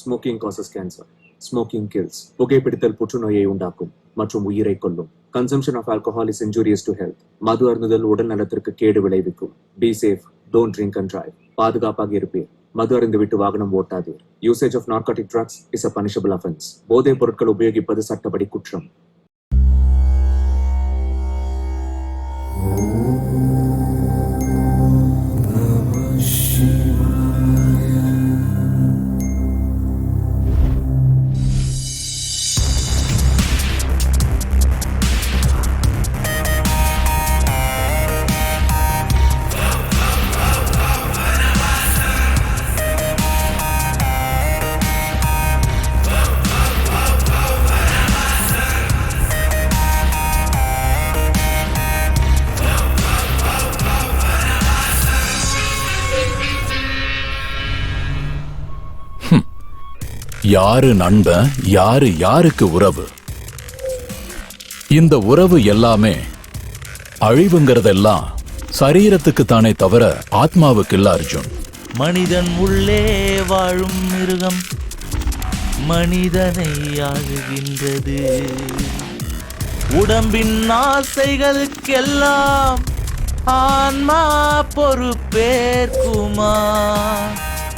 Smoking causes cancer. Smoking kills. புகைப்பிடித்தல் புற்றுநோயை உண்டாக்கும் மற்றும் உயிரை கொல்லும். Consumption of alcohol is injurious to health. மது அருந்துதல் உடல் நலத்திற்கு கேடு விளைவிக்கும். Be safe. Don't drink and drive. பாதுகாப்பாக இருப்பீர். மது அருந்து விட்டு வாகனம் ஓட்டாதீர். Usage of narcotic drugs is a punishable offense. போதைப் பொருட்கள் உபயோகிப்பது சட்டப்படி குற்றம். யாரு நண்பன், யாரு யாருக்கு உறவு? இந்த உறவு எல்லாமே அழிவுங்கிறதெல்லாம் சரீரத்துக்கு தானே தவிர ஆத்மாவுக்கு இல்ல அர்ஜுன். மனிதன் உள்ளே வாழும் மிருகம் மனிதனை ஆளுகின்றது. உடம்பின் ஆசைகளுக்கெல்லாம் ஆன்மா பொறுப்பேற்குமா?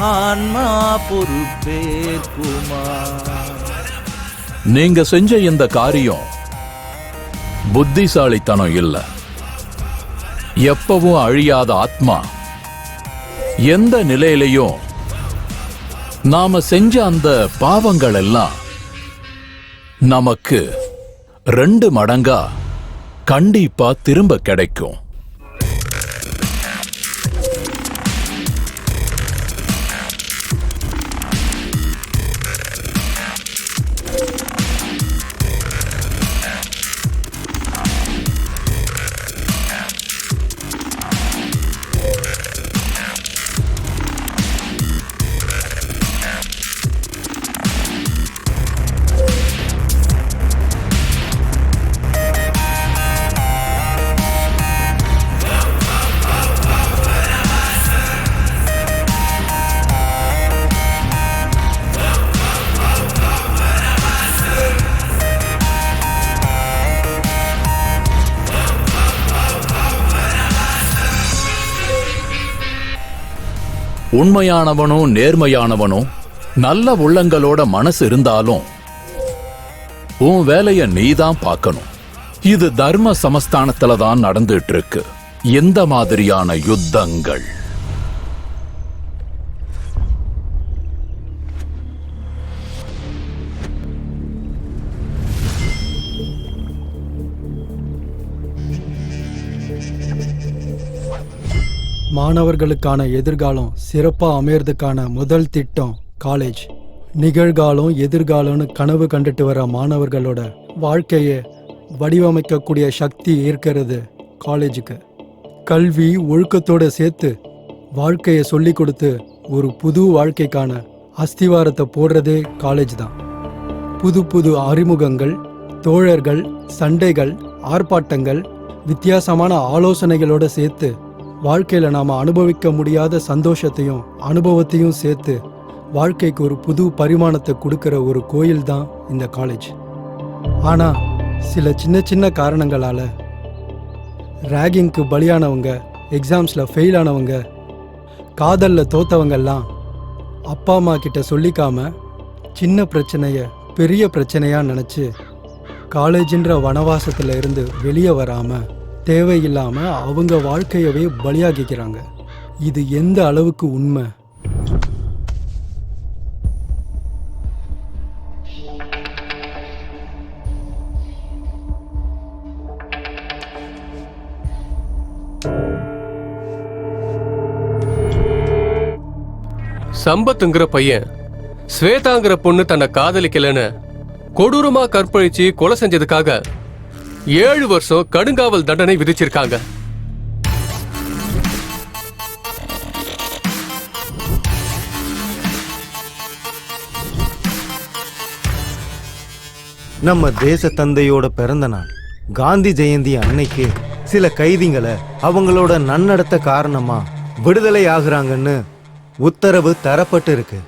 ஆன்மா பொறுப்பேற்குமா? நீங்க செஞ்ச இந்த காரியம் புத்திசாலித்தனம் இல்ல. எப்பவும் அழியாத ஆத்மா எந்த நிலையிலையும் நாம செஞ்ச அந்த பாவங்கள் எல்லாம் நமக்கு 2 மடங்கா கண்டிப்பா திரும்ப கிடைக்கும். உண்மையானவனும் நேர்மையானவனும் நல்ல உள்ளங்களோட மனசு இருந்தாலும் உன் வேலைய நீதான் பார்க்கணும். இது தர்ம சமஸ்தானத்துல தான் நடந்துட்டு இருக்கு. எந்த மாதிரியான யுத்தங்கள்? மாணவர்களுக்கான எதிர்காலம் சிறப்பா அமையறதுக்கான முதல் திட்டம் காலேஜ். நிகழ்காலம் எதிர்காலம்னு கனவு கண்டுட்டு வர மாணவர்களோட வாழ்க்கையை வடிவமைக்கக்கூடிய சக்தி இருக்கிறது காலேஜுக்கு. கல்வி ஒழுக்கத்தோட சேர்த்து வாழ்க்கையை சொல்லி கொடுத்து ஒரு புது வாழ்க்கைக்கான அஸ்திவாரத்தை போடுறதே காலேஜ் தான். புது புது அறிமுகங்கள், தோழர்கள், சண்டைகள், ஆர்ப்பாட்டங்கள், வித்தியாசமான ஆலோசனைகளோட சேர்த்து வாழ்க்கையில் நாம் அனுபவிக்க முடியாத சந்தோஷத்தையும் அனுபவத்தையும் சேர்த்து வாழ்க்கைக்கு ஒரு புது பரிமாணத்தை கொடுக்கிற ஒரு கோயில் தான் இந்த காலேஜ். ஆனால் சில சின்ன சின்ன காரணங்களால் ரேகிங்க்கு பலியானவங்க, எக்ஸாம்ஸில் ஃபெயில் ஆனவங்க, காதலில் தோத்தவங்கெல்லாம் அப்பா அம்மா கிட்ட சொல்லிக்காம சின்ன பிரச்சனையை பெரிய பிரச்சனையாக நினச்சி காலேஜின்ற வனவாசத்தில் இருந்து வெளியே வராமல் தேவையில்லாம அவங்க வாழ்க்கையவே பலியாகிக்கிறாங்க. இது எந்த அளவுக்கு உண்மை? சம்பத்துங்கிற பையன் ஸ்வேதாங்கிற பொண்ணு தன்னை காதலிக்கலன்னு கொடூரமா கற்பழிச்சு கொலை செஞ்சதுக்காக 7 வருஷம் கடுங்காவல் தண்டனை விதிச்சிருக்காங்க. நம்ம தேச தந்தையோட பிறந்த நாள் காந்தி ஜெயந்தி அன்னைக்கு சில கைதிகளை அவங்களோட நன்னடத்த காரணமா விடுதலை ஆகுறாங்கன்னு உத்தரவு தரப்பட்டு இருக்கு.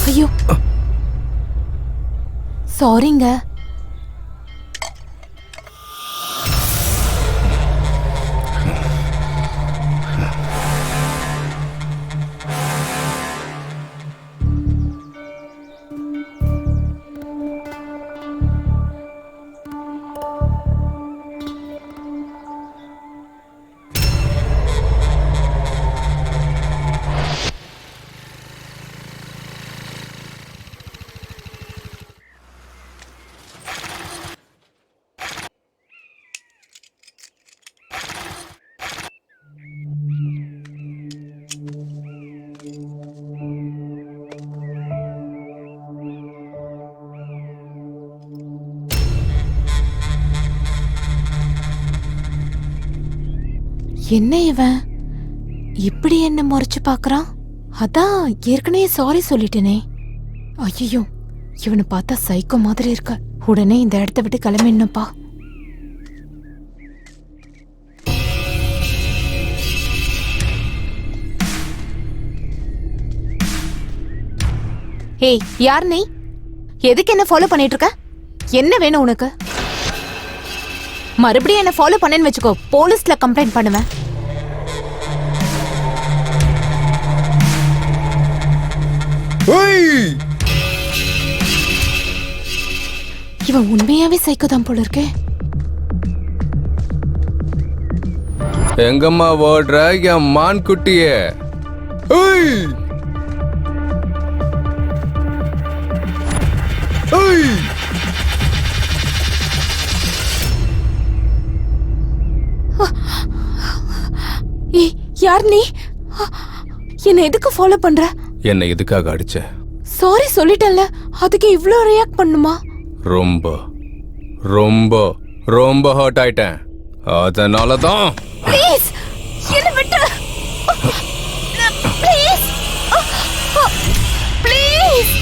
ஐயோ சாரிங்க. என்ன இவன் இப்படி என்ன முறைச்சு பாக்குறான்? அதான் ஏற்கனவே சாரி சொல்லிட்டேனே. ஐயோ இவனை பார்த்தா சைக்கோ மாதிரி இருக்க. உடனே இந்த இடத்த விட்டு கிளம்பிடணும்ப்பா. ஏய் யார் நீ? எதுக்கு என்ன ஃபாலோ பண்ணிட்டு இருக்க? என்ன வேணும் உனக்கு? மறுபடியும் என்ன ஃபாலோ பண்ணேன்னு வச்சுக்கோ, போலீஸ்ல கம்ப்ளைண்ட் பண்ணுவேன். இவன் உண்மையாவே சைக்கோதான் போல இருக்கே. எங்கம்மா ஓடுற என் மான் குட்டியே? ஏய் யார் நீ? என்ன எதுக்கு ஃபாலோ பண்ற? என்ன எதுக்காக அடிச்ச? சாரி சொல்லிட்டல்ல, அதுக்கு இவ்ளோ ரியாக்ட் பண்ணுமா? ரொம்ப ரொம்ப ரொம்ப ஹர்ட் ஆயிட்டேன். அதனாலதான். ப்ளீஸ் என்ன விட்டு. Please please.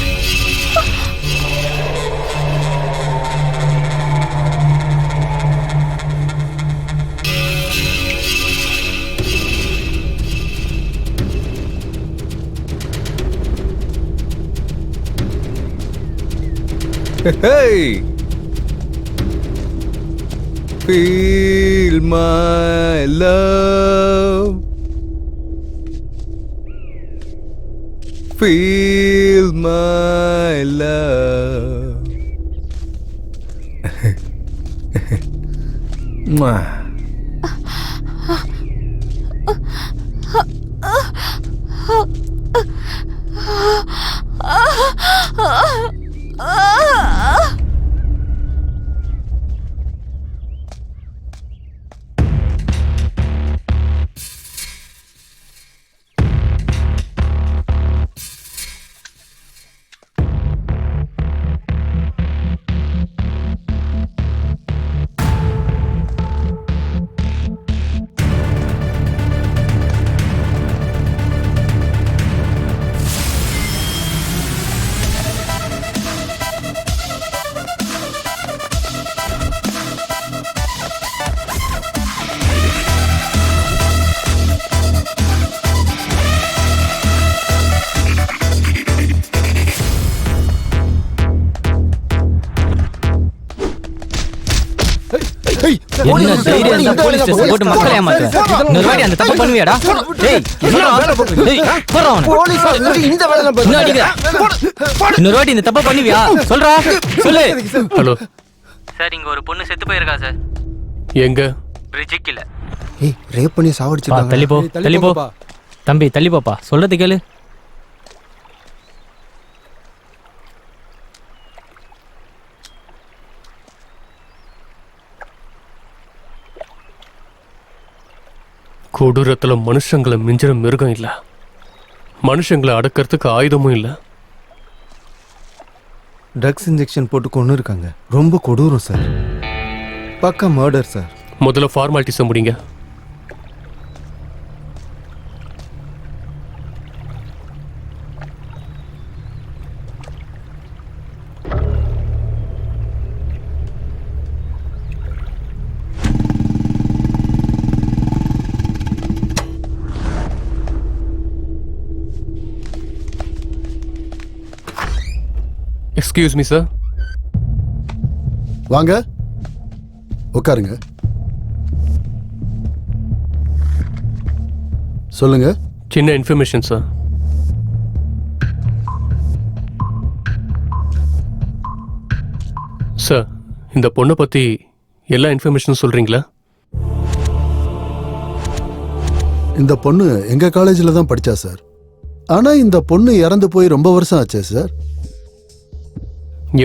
Hey! Feel my love. Feel my love. Mwah. என்ன தைரியம் இருந்தா போலீஸ் ஸ்டேஷன் போட்டு மக்களை ஏமாத்துற? இன்னொரு வாட்டி அந்த தப்பு பண்ணுவியாடா? டேய் போறா அவனை. இன்னும் அடிக்கிற? இன்னொரு வாட்டி இந்த தப்பு பண்ணுவியா? சொல்றா சொல்லு. ஹலோ சார், இங்க ஒரு பொண்ணு செத்து போயிருக்கா சார். எங்க? பிரிட்ஜுக்கு இல்ல. ஏய் ரேப் பண்ணி சாவடிச்சிட்டாங்க. தள்ளி போ தள்ளி போ தம்பி, தள்ளி போப்பா. சொல்றது கேளு. கொடூரத்துல மனுஷங்களை மிஞ்சிற மிருகம் இல்ல, மனுஷங்களை அடக்கிறதுக்கு ஆயுதமும் இல்ல. ட்ரக்ஸ் இன்ஜெக்ஷன் போட்டு கொண்டு இருக்காங்க. ரொம்ப கொடூரம் சார். பக்கா மர்டர் சார். முதல்ல ஃபார்மாலிட்டிஸ் முடிங்க. Excuse me sir. வாங்க உட்காருங்க. சொல்லுங்க. சின்ன இன்ஃபர்மேஷன் சார். சார், இந்த பொண்ணை பத்தி எல்லா இன்ஃபர்மேஷனும் சொல்றீங்களா? இந்த பொண்ணு எங்க காலேஜில் தான் படிச்சா சார். ஆனா இந்த பொண்ணு இறந்து போய் ரொம்ப வருஷம் ஆச்சே சார்.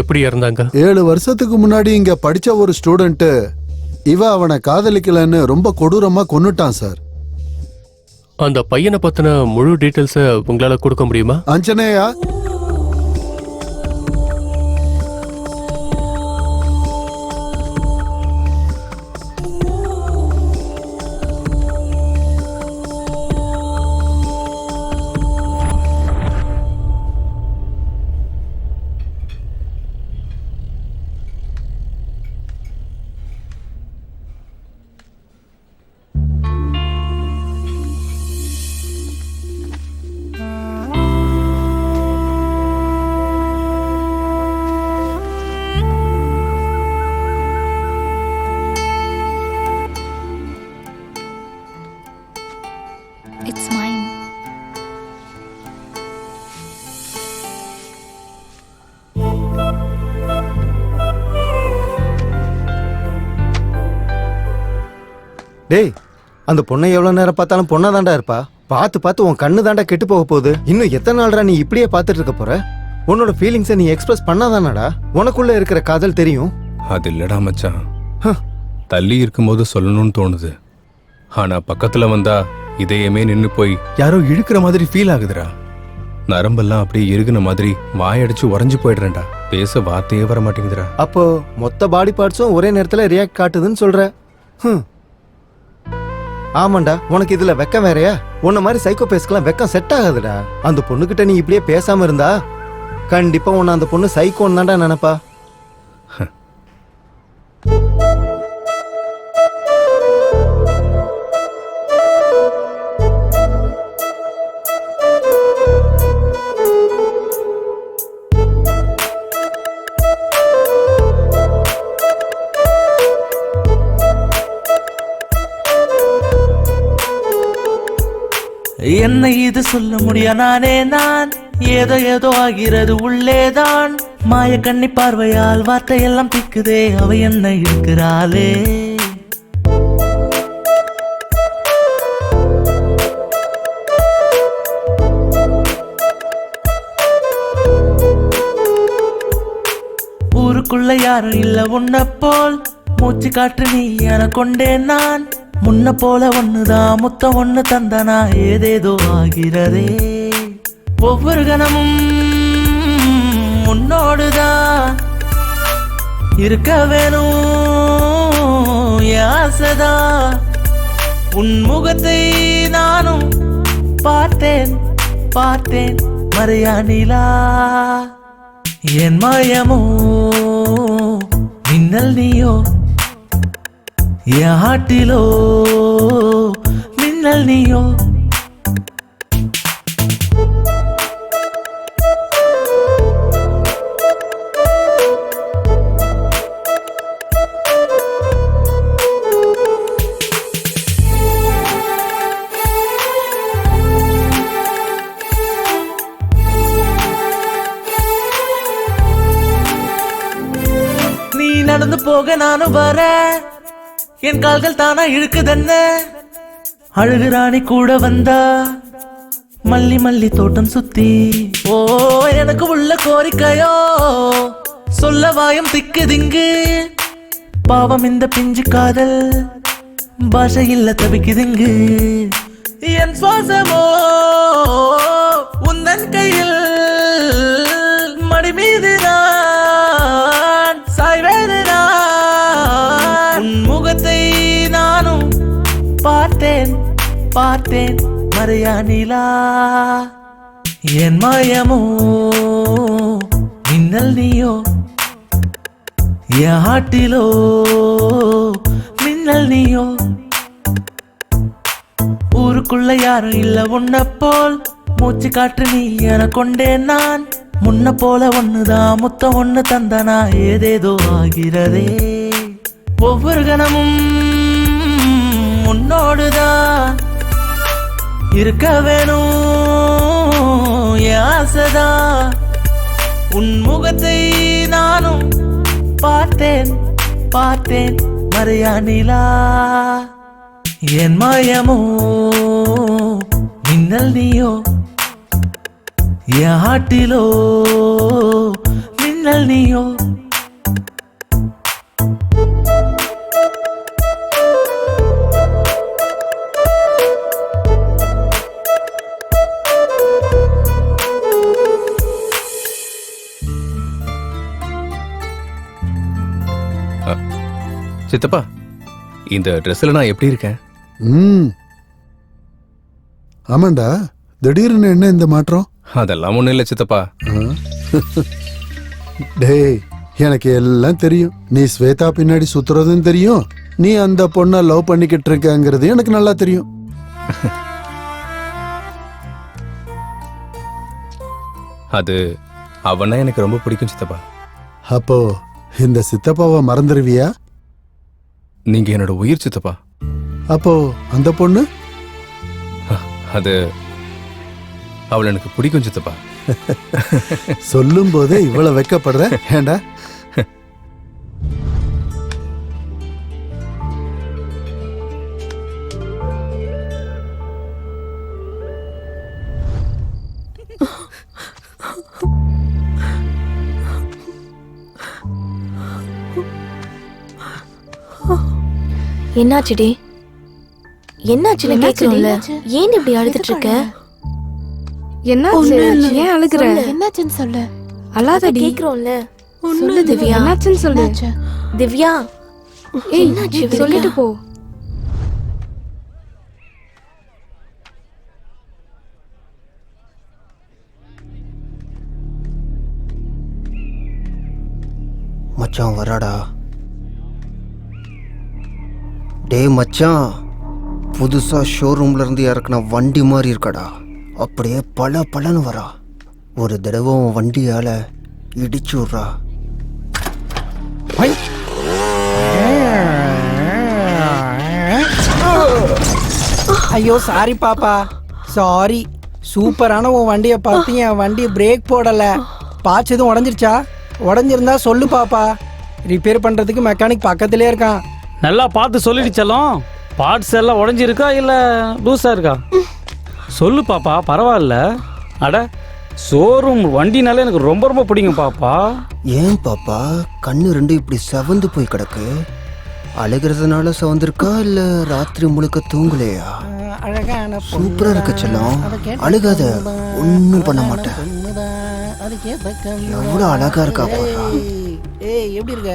எப்படி இறந்தாங்க? 7 வருஷத்துக்கு முன்னாடி இங்க படிச்ச ஒரு ஸ்டூடெண்ட் இவ அவனை காதலிக்கலன்னு ரொம்ப கொடூரமா கொன்னுட்டான் சார். அந்த பையனை பத்தின முழு டீட்டெயில்ஸை உங்களால கொடுக்க முடியுமா? Anjaneya, It's mine. டேய், அந்த பொண்ணை எவ்வளவு நேரம் பார்த்தாலும் பொண்ணா தாண்டா இருப்பா. பார்த்து பார்த்து உன் கண்ணு தாண்டா கெட்டு போக போகுது. இன்னும் எத்தனை நாள்டா நீ இப்படியே பார்த்துட்டு இருக்க போற? உன்னோட ஃபீலிங்ஸை நீ எக்ஸ்பிரஸ் பண்ணாதானடா உனக்குள்ள இருக்கிற காதல் தெரியும். அது இல்லடா மச்சான், தள்ளி இருக்கும்போது சொல்லணும்னு தோணுது. ஆனா பக்கத்துல வந்தா இதயமே நின்னு போய் யாரோ இழுக்கிற மாதிரி ஃபீல் ஆகுதுடா. நரம்பெல்லாம் அப்படியே இறுகுன மாதிரி வாயடிச்சு உறைஞ்சு போயிடுறேன்டா. பேச வார்த்தையே வர மாட்டேங்குதுடா. அப்போ மொத்த பாடி பார்ட்ஸும் ஒரே நேரத்துல ரியாக்ட் காட்டுதுன்னு சொல்ற? ஆமாண்டா, உனக்கு இதுல வெக்கம் வேறையா? உன்ன மாதிரி சைக்கோ பேஸ்க்கெல்லாம் வெக்கம் செட் ஆகாதுடா. அந்த பொண்ணுகிட்ட நீ இப்படியே பேசாம இருந்தா கண்டிப்பா உன்னை அந்த பொண்ணு சைக்கோன்னு தான்டா நினைப்பா. என்ன இது சொல்ல முடியா? நான் ஏதோ ஏதோ ஆகிறது உள்ளேதான். மாய கண்ணி பார்வையால் வார்த்தையெல்லாம் திக்குதே, அவ என்ன இருக்கிறாளே. ஊருக்குள்ள யாரும் இல்ல உன்ன போல், மூச்சு காற்று நீ என கொண்டேன் நான். முன்ன போல ஒண்ணுதான், முத்தம் ஒண்ணு தந்தனா ஏதேதோ ஆகிறதே. ஒவ்வொரு கணமும் உன்னோடுதான் இருக்க வேணும் ஆசைதான். உன் முகத்தை நானும் பார்த்தேன் பார்த்தேன் மறையா நிலா. என் மாயமோ மின்னல் நீயோ, என் ஹாட்டிலோ மின்னல் நீயோ. நீ நடந்து போக நானும் வரேன், என் கால்கள் தானா இழுக்குதென்ன. அழகுராணி கூட வந்தா மல்லி மல்லி தோட்டம் சுத்தி. ஓ எனக்கு உள்ள கோரிக்கையோ சொல்ல வாயம் திக்குதிங்கு. பாவம் இந்த பிஞ்சு காதல் பாஷை இல்ல தவிக்குதுங்கு. என் சுவாசமோ உந்தன் கையில் மடி மீது நான் சாய்வேது. நான் முகத்தை நானும் பார்த்தேன் பார்த்தேன் மறையா நிலா. என் மாயமோ மின்னல் நீயோ, என் ஹாட்டிலோ மின்னல் நீயோ. ஊருக்குள்ள யாரும் இல்ல உன்ன போல், மூச்சு காற்று நீ என கொண்டேன் நான். முன்ன போல ஒண்ணுதான் முத்தம் ஒண்ணு தந்தனா ஏதேதோ ஆகிறதே. ஒவ்வொரு கணமும் உன்னோடுதான் இருக்க வேணும் என் ஆசைதான். உன் முகத்தை நானும் பார்த்தேன் பார்த்தேன் மறையா நிலா. என் மாயமோ மின்னல் நீயோ என் ஹாட்டிலோ மின்னல் நீயோ. சித்தப்பா, இந்த ட்ரெஸ்ல நான் எப்படி இருக்கேன்? ஆமாண்டா, திடீர்னு என்ன இந்த மாற்றம்? அதெல்லாம் ஒண்ணும் இல்ல சித்தப்பா. டேய், எனக்கு எல்லாம் தெரியும். நீ ஸ்வேதா பின்னாடி சுத்துறதும் தெரியும், நீ அந்த பொண்ணை லவ் பண்ணிக்கிட்டு இருக்கங்கிறது எனக்கு நல்லா தெரியும். அது அவனா எனக்கு ரொம்ப பிடிக்கும் சித்தப்பா. அப்போ இந்த சித்தப்பாவை மறந்துடுவியா? நீங்க என்னோட உயிர் சித்தப்பா. அப்போ அந்த பொண்ணு? அது அவள் எனக்கு பிடிக்கும் சித்தப்பா. சொல்லும் போதே இவ்வளவு வெக்கப்படுற ஏண்டா? என்னாச்சுடி? என்னாச்சுன்னு கேக்குறோம்ல, ஏன் இப்படி அழுதுட்டு இருக்க? என்னாச்சு? ஏன் அழுகுற? என்னாச்சுன்னு சொல்லு. அழாதடி. கேக்குறோம்ல, சொல்லு திவ்யா. என்னாச்சுன்னு சொல்லு. திவ்யா, என்னாச்சு சொல்லிட்டு போ. மச்சான் வராடா. டேய் மச்சான், புதுசா ஷோரூம்ல இருந்து இறக்குன வண்டி மாதிரி இருக்கடா. அப்படியே பல பலன்னு வரா. ஒரு தடவை உன் வண்டியால இடிச்சு விட்றா. ஐயோ சாரி பாப்பா, சாரி. சூப்பரான உன் வண்டியை பார்த்து என் வண்டி பிரேக் போடல. பாச்சு எதுவும் உடஞ்சிருச்சா? உடஞ்சிருந்தா சொல்லு பாப்பா, ரிப்பேர் பண்றதுக்கு மெக்கானிக் பக்கத்திலே இருக்கான். நல்லா பார்த்து சொல்லிடுச்சலாம். பார்ட்ஸ் எல்லாம் உடஞ்சிருக்கா இல்லை லூஸாக இருக்கா? சொல்லு பாப்பா, பரவாயில்ல. அட, ஷோரூம் வண்டினாலே எனக்கு ரொம்ப ரொம்ப பிடிக்கும் பாப்பா. ஏன் பாப்பா கண்ணு ரெண்டு இப்படி செவந்து போய் கிடக்கு? அழுகிறதுனால செவந்திருக்கா இல்ல ராத்திரி முழுக்க தூங்கலையா? சூப்பரா இருக்க செல்லம், அழுகாத, ஒன்னும் பண்ண மாட்டேன். எவ்வளவு அழகா இருக்கா பாப்பா. ஏய் எப்படி இருக்க?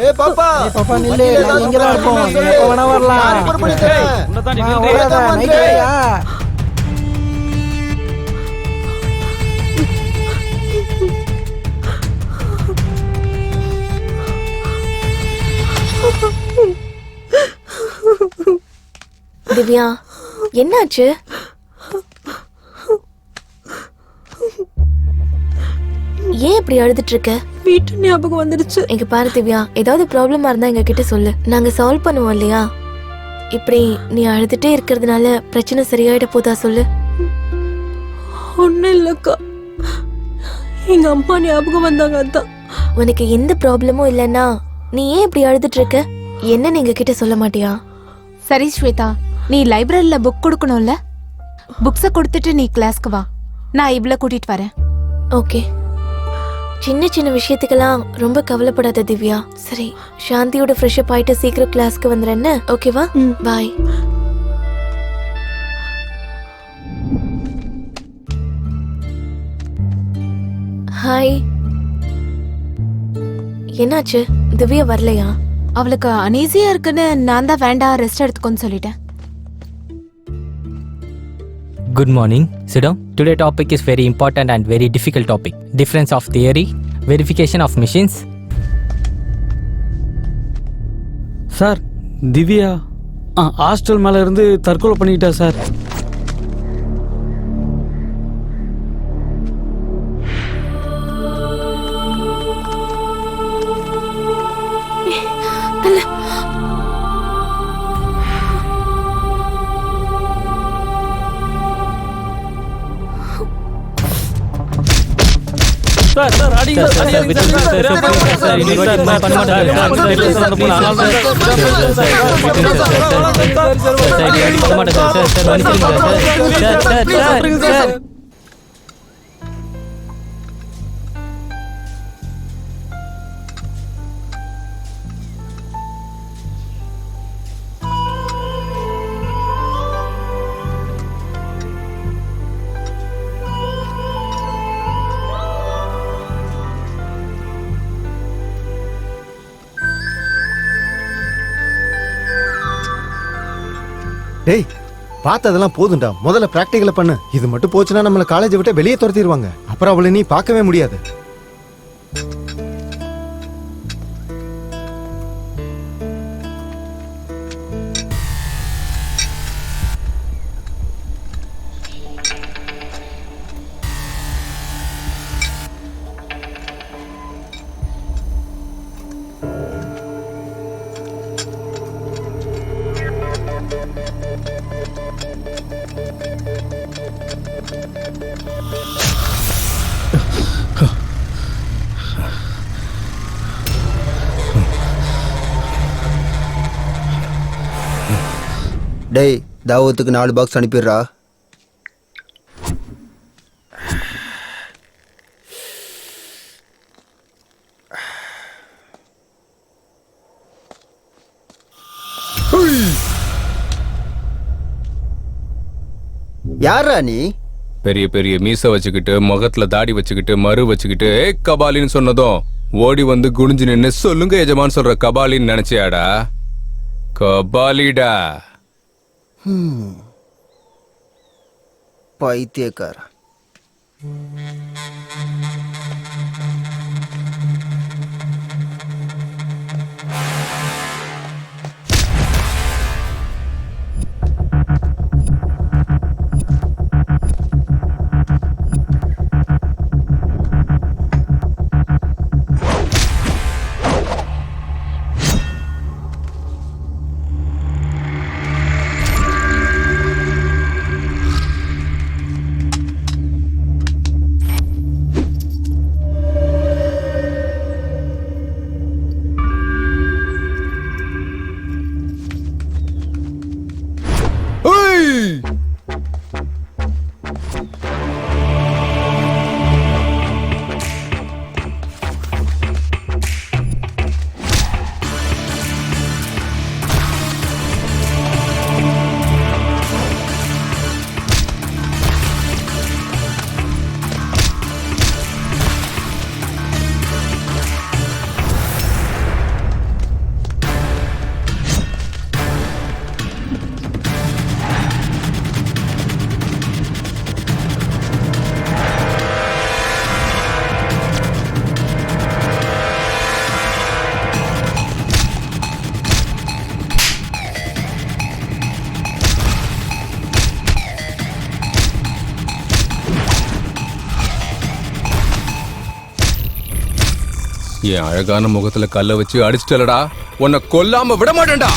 ஏய் பாப்பா, பாப்பா நில்லு, நான் இங்க தான் இருப்போம். எப்ப வேணா வரலாம். ஓடாத, நைட் வரையா? திவ்யா, என்னாச்சு? ஏன் இப்படி அழுதுட்டு இருக்க? வீட்டு ஞாபகம் வந்துடுச்சு. இங்க பாரு திவ்யா, ஏதாவது ப்ராப்ளமா இருந்தா எங்க கிட்ட சொல்லு, நாங்க சால்வ் பண்ணுவோம் இல்லையா? இப்படி நீ அழுதுட்டே இருக்கிறதுனால பிரச்சனை சரியாயிட போதா சொல்லு. ஒன்னும் இல்லக்கா, எங்க அம்மா ஞாபகம் வந்தாங்க, அதான். உனக்கு எந்த ப்ராப்ளமும் இல்லைன்னா நீ ஏன் இப்படி அழுதுட்டு இருக்க? என்னன்னு எங்க கிட்ட சொல்ல மாட்டியா? சரி ஸ்வேதா, நீ லைப்ரரியில புக் கொடுக்கணும்ல, புக்ஸை கொடுத்துட்டு நீ கிளாஸ்க்கு வா, நான் இவ்வளோ கூட்டிட்டு வரேன். ஓகே. சின்ன சின்ன விஷயத்துக்கெல்லாம் ரொம்ப கவலைப்படாத திவ்யா. சரி, சாந்தியோட ஃப்ரெஷ் அப் ஆயிட்டு சீக்கிரம் கிளாஸ்க்கு வந்துடுறேன்னு. ஓகேவா? பாய். ஹாய். என்னாச்சு? திவ்யா வரலையா? அவளுக்கு அனீசியா இருக்குன்னு நான் தான் வேண்டாம், ரெஸ்ட் எடுத்துக்கோன்னு சொல்லிட்டேன். Good morning. Sit down. Today topic is very important and very difficult topic. Difference of theory, verification of machines. Sir, Divya hostel மேலே இருந்து தற்கொலை பண்ணிக்கிட்டா சார். சார் சார் அடிங்க சார் அடிங்க சார் சார் இன்னொரு வாட்டி இந்த மாதிரி பண்ண மாட்டேன் சார் சார் இப்படி பண்ண மாட்டேன் சார் சார் மன்னிச்சிடுங்க சார் சார் சார் சார் டேய் பார்த்ததெல்லாம் போதும்டா, முதல்ல பிராக்டிகலை பண்ணு. இது மட்டும் போச்சுன்னா நம்மள காலேஜை விட்டு வெளியே துரத்திடுவாங்க. அப்புறம் அவளை நீ பார்க்கவே முடியாது. டேய் தாவத்துக்கு 4 பாக்ஸ் அனுப்பிடுறா. யாரா நீ? பெரிய பெரிய மீசை வச்சுக்கிட்டு முகத்துல தாடி வச்சுக்கிட்டு மறு வச்சுக்கிட்டு கபாலின்னு சொன்னதும் ஓடி வந்து குனிஞ்சு நின்னு சொல்லுங்க எஜமான் சொல்ற கபாலின்னு நினைச்சியாடா? கபாலிடா. பைத்தியக்கார. என் அழகான முகத்துல கல்ல வச்சு அடிச்சிட்டலடா, உன்னை கொல்லாம விட மாட்டேன்டா.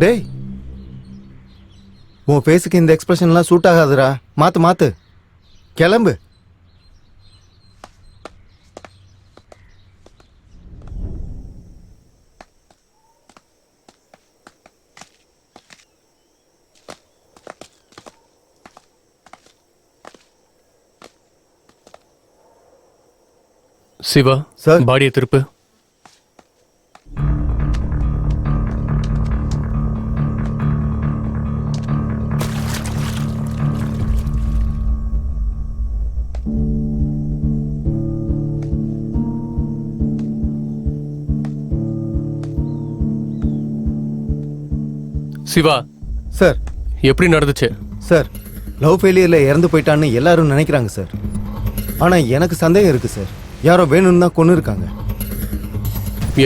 டேய் உன் ஃபேஸுக்கு இந்த எக்ஸ்பிரஷன்லாம் சூட் ஆகாதுடா. மாத்து மாத்து, கிளம்பு. சிவா சார், பாடியை திருப்பு. சிவா சார், எப்படி நடந்துச்சு? சார், லவ் ஃபெயிலியர்ல இறந்து போயிட்டான்னு எல்லாரும் நினைக்கிறாங்க சார். ஆனா எனக்கு சந்தேகம் இருக்கு சார். யாரோ வேணும்னு தான் கொண்டு இருக்காங்க.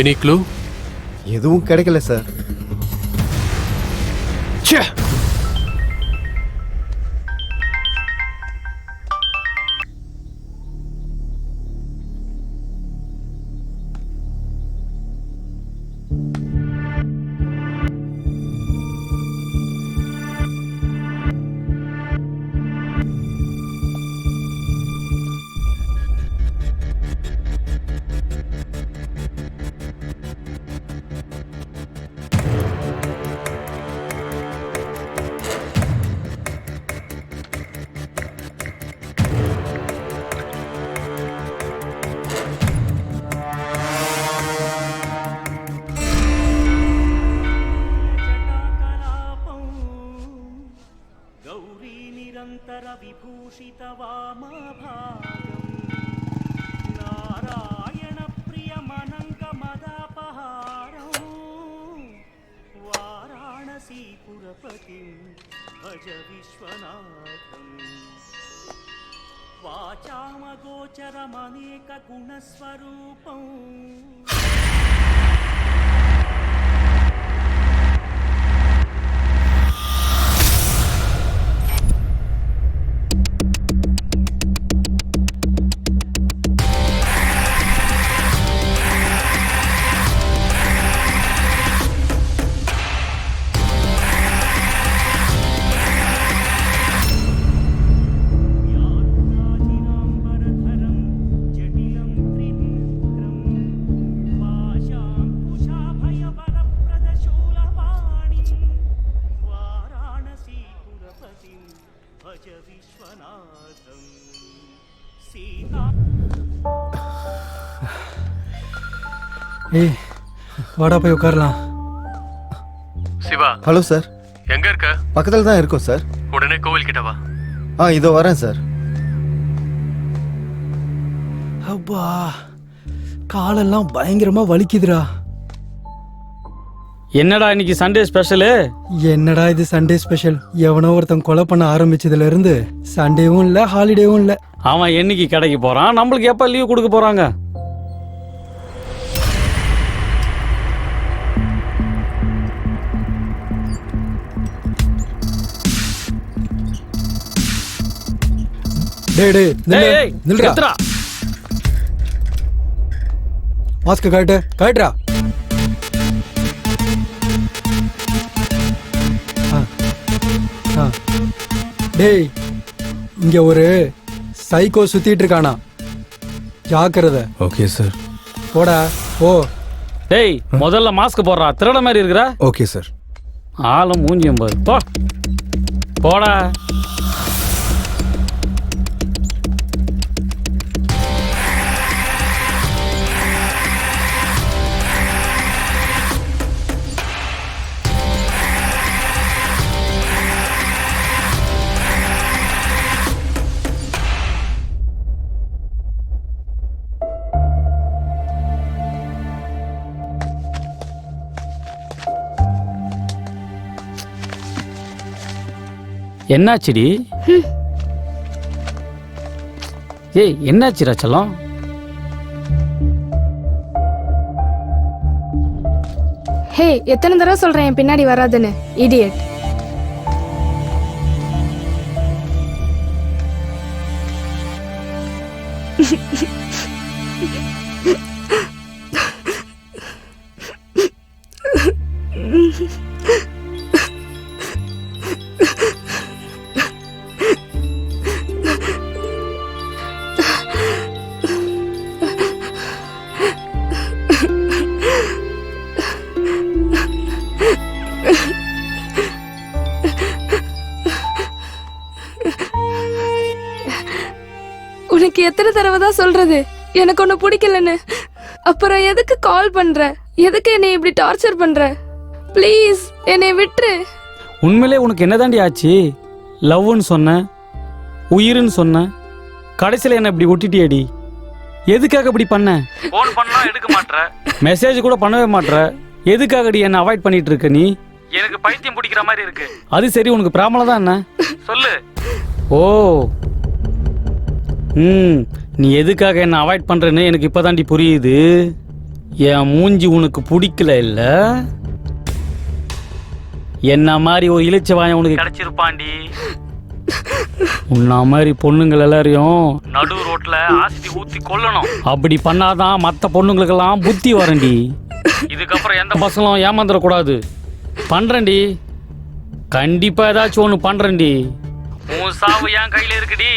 Any clue? எதுவும் கிடைக்கல சார். వాచామగోచరమనేక గుణస్వరూపం ஏய், வாடா போய் உட்காரலாம். சிவா. Hello sir. எங்க இருக்க? பக்கத்துல தான் இருக்கோம் சார். உடனே கோவில் கிட்ட வா. இதோ வரேன் சார். அப்பா, காலெல்லாம் பயங்கரமா வலிக்குதுடா. என்னடா இன்னைக்கு சண்டே ஸ்பெஷலு? என்னடா இது சண்டே ஸ்பெஷல்? எவனோ ஒருத்தன் கொலை பண்ண ஆரம்பிச்சதுல இருந்து சண்டேவும் இல்ல, ஹாலிடேவும் இல்ல. அவன் என்னைக்கு கடைக்கு போறான்? நம்மளுக்கு எப்ப லீவ் கொடுக்க போறாங்க? டேய் டேய், நில்லுடா. மாஸ்க் கழட்டுடா. டேய், இங்க ஒரு சைக்கோ சுத்திட்டு இருக்கானா, ஜாக்கிரதை. Okay sir. போடா போ. டேய், முதல்ல மாஸ்க் போடுறா. திருட மாதிரி இருக்கிற. Okay sir. ஆளும் மூஞ்சியும் பாரு. போ போடா. என்னாச்சுடி? ஏய், என்னாச்சுடா செல்லம்? ஹே, எத்தனை தடவை சொல்றேன் என் பின்னாடி வராதுன்னு, இடியட். சொல்றது எனக்கு ஒண்ணு பிடிக்கலன்னு? அப்புறம் எதுக்கு கால் பண்ற? எதுக்கு என்னை இப்படி டார்ச்சர் பண்ற? ப்ளீஸ் என்னை விட்டுரு. உண்மையிலே உனக்கு என்னதாண்டி ஆச்சு? லவ்னு சொன்ன, உயிர்னு சொன்ன, கடைசியில் என்ன இப்படி ஒட்டிட்டியடி? எதுக்காக இப்படி பண்ண? ஃபோன் பண்ணா எடுக்க மாட்ற, மெசேஜ் கூட பண்ணவே மாட்ற. எதுக்காகடி என்ன அவாய்ட் பண்ணிட்டு இருக்க நீ? எனக்கு பைத்தியம் பிடிக்கிற மாதிரி இருக்கு. அது சரி, உனக்கு ப்ராப்ளம் தான் என்ன? சொல்லு. ஓ, நீ எதுக்காக என்ன அவாய்ட் பண்றேன்னு எனக்கு இப்பதாண்டி புரியுது. என் மூஞ்சி உனக்கு பிடிக்கல இல்ல? என்ன மாதிரி ஒரு இளிச்சவாயன் உனக்கு கிடைச்சிருப்பாண்டி. உன்ன மாதிரி பொண்ணுங்கள் எல்லாரையும் நடு ரோட்ல ஆசிட்டி ஊத்தி கொல்லணும். அப்படி பண்ணாதான் மற்ற பொண்ணுங்களுக்கெல்லாம் புத்தி வரண்டி. இதுக்கப்புறம் எந்த பசங்களும் ஏமாந்துடக்கூடாது. பண்றேன்டி, கண்டிப்பா ஏதாச்சும் ஒன்று பண்றேன்டி. உன் சாவு என் கையில இருக்குடி.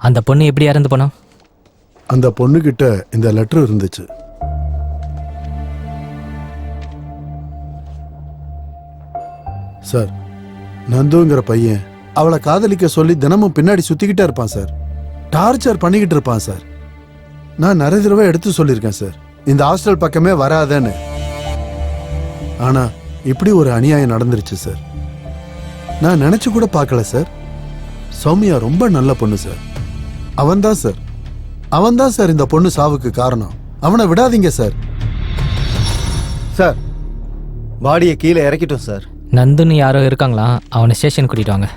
அந்த பொண்ணு எப்படி இறந்து போனா? அந்த பொண்ணுகிட்ட இந்த லெட்டர் இருந்துச்சு. சார், நந்துங்கிற பையன் அவளை காதலிக்க சொல்லி தினமும் பின்னாடி சுத்திக்கிட்டே இருப்பான் சார். டார்ச்சர் பண்ணிக்கிட்டு இருப்பான் சார். நான் நிறைய தடவை எடுத்து சொல்லியிருக்கேன் சார், இந்த ஹாஸ்டல் பக்கமே வராதேன்னு. ஆனா இப்படி ஒரு அநியாயம் நடந்துருச்சு சார். நான் நினைச்சு கூட பார்க்கல சார். சௌமியா ரொம்ப நல்ல பொண்ணு சார். அவன்தான் சார் இந்த பொண்ணு சாவுக்கு காரணம். அவனை விடாதீங்க சார். சார், பாடியை கீழே இறக்கிட்டோம் சார். நந்துன்னு யாரோ இருக்காங்களா? அவனை ஸ்டேஷன் கூட்டிட்டு வாங்க.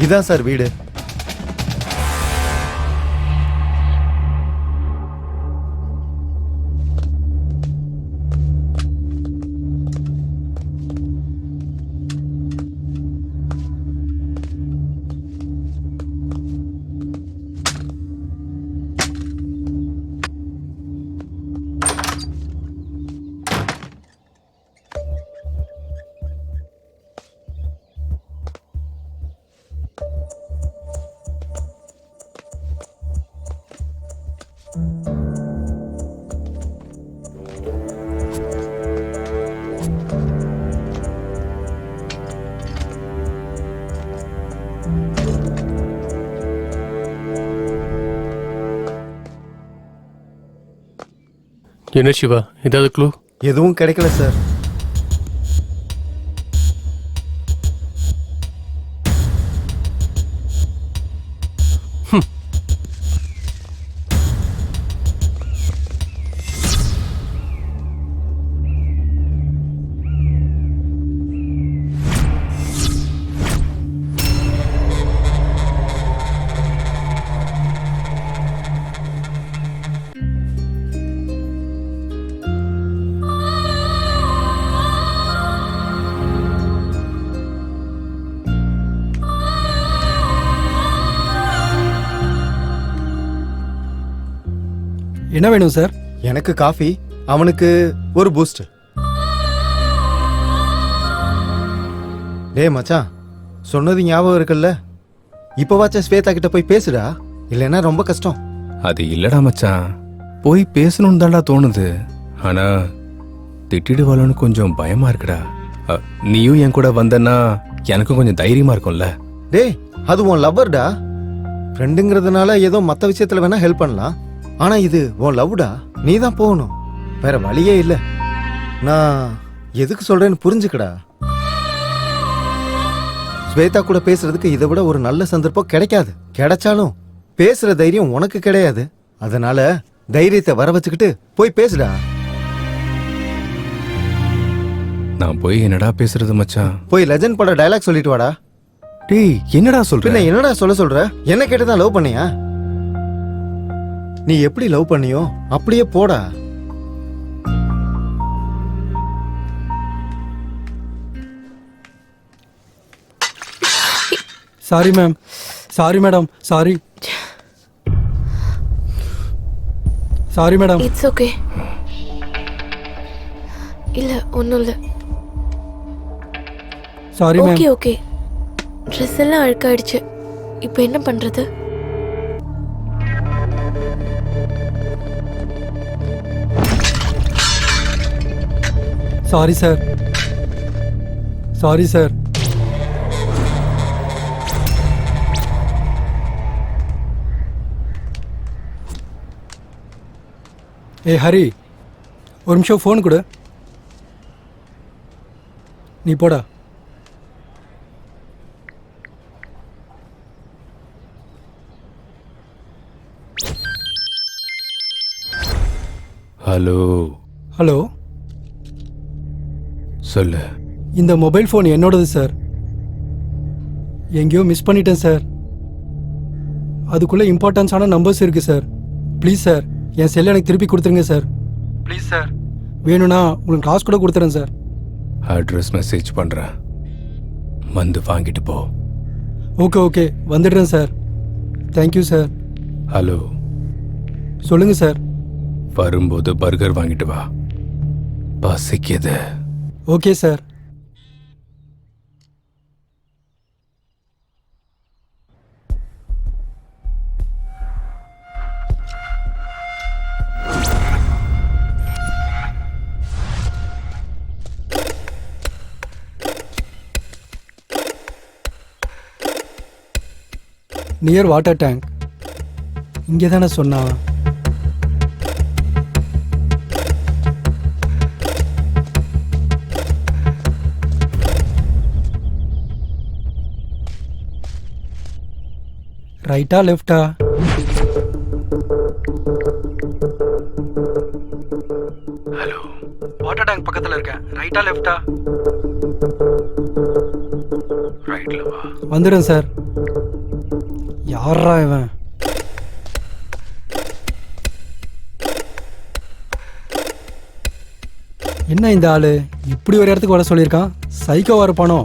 இதான் சார் வீடு. என்ன சிவா, ஏதாவது க்ளூ? எதுவும் கிடைக்கல சார். என்ன வேணும் சார்? எனக்கு காஃபி, அவனுக்கு ஒரு பூஸ்ட். டேய் மச்சான், சொன்னது ஞாபகம் இருக்குல்ல? இப்போவாச்சும் ஸ்வேதா கிட்ட போய் பேசுடா, இல்லைன்னா ரொம்ப கஷ்டம். அது இல்லடா மச்சான், போய் பேசணும்னு தான்டா தோணுது. ஆனா திட்டிடுவாளோன்னு கொஞ்சம் பயமா இருக்குடா. நீயும் என் கூட வந்தன்னா எனக்கும் கொஞ்சம் தைரியமா இருக்கும்ல. டேய், அது உன் லவ்வர்டா. ஃப்ரெண்டுங்கிறதுனால ஏதோ மற்ற விஷயத்துல வேணா ஹெல்ப் பண்ணலாம். ஆனா இது உன் லவ்டா, நீ தான் போகணும், வேற வழியே இல்லை. நான் எதுக்கு சொல்றேன்னு புரிஞ்சுக்கடா. ஸ்வேதா கூட பேசுறதுக்கு இதை விட ஒரு நல்ல சந்தர்ப்பம் கிடைக்காது. கிடைச்சாலும் பேசுற தைரியம் உனக்கு கிடையாது. அதனால தைரியத்தை வர வச்சுக்கிட்டு போய் பேசுடா. நான் போய் என்னடா பேசுறது மச்சான்? போய் லெஜண்ட் பட டயலாக் சொல்லிட்டு வாடா. டேய், என்னடா சொல்ற? பின்ன என்னடா சொல்ற? என்ன கேட்டுதான் லவ் பண்ணியா? நீ எப்படி லவ் பண்ணியோ அப்படியே போடா. Sorry ma'am, sorry madam, sorry sorry madam. It's okay. இல்ல ஒன்றும் இல்லை. Sorry ma'am. Okay okay. Dress எல்லாம் அழுக்காயிடுச்சு. இப்போ என்ன பண்றது? Sorry sir, sorry sir. ஏய் ஹரி, ஒரு நிமிஷம் ஃபோன் கொடு. நீ போடா. ஹலோ. ஹலோ, சொல்லு. இந்த மொபைல் ஃபோன் என்னோடது சார். எங்கேயோ மிஸ் பண்ணிட்டேன் சார். அதுக்குள்ள இம்பார்ட்டன்ஸான நம்பர்ஸ் இருக்கு சார். ப்ளீஸ் சார், என் செல்லை எனக்கு திருப்பி கொடுத்துருங்க சார். ப்ளீஸ் சார், வேணும்னா உங்களுக்கு காசு கூட கொடுத்துறேன் சார். அட்ரஸ் மெசேஜ் பண்றேன், வந்து வாங்கிட்டு போ. ஓகே ஓகே, வந்துடுறேன் சார். Thank you sir. ஹலோ, சொல்லுங்க சார். வரும்போது பர்கர் வாங்கிட்டு வா, பசிக்குது. Okay sir. Near water tank. இங்கே தானே சொன்னா? ரைட்டா லெஃப்டா? ஹலோ, வாட்டர் டேங்க் பக்கத்தில் இருக்கேன். ரைட்டா லெஃப்டா? ரைட்ல வா. வந்துடுறேன் சார். யாரா இவன்? என்ன இந்த ஆளு இப்படி ஒரு இடத்துக்கு வர சொல்லியிருக்கான்? சைக்கோவா இருப்பானோ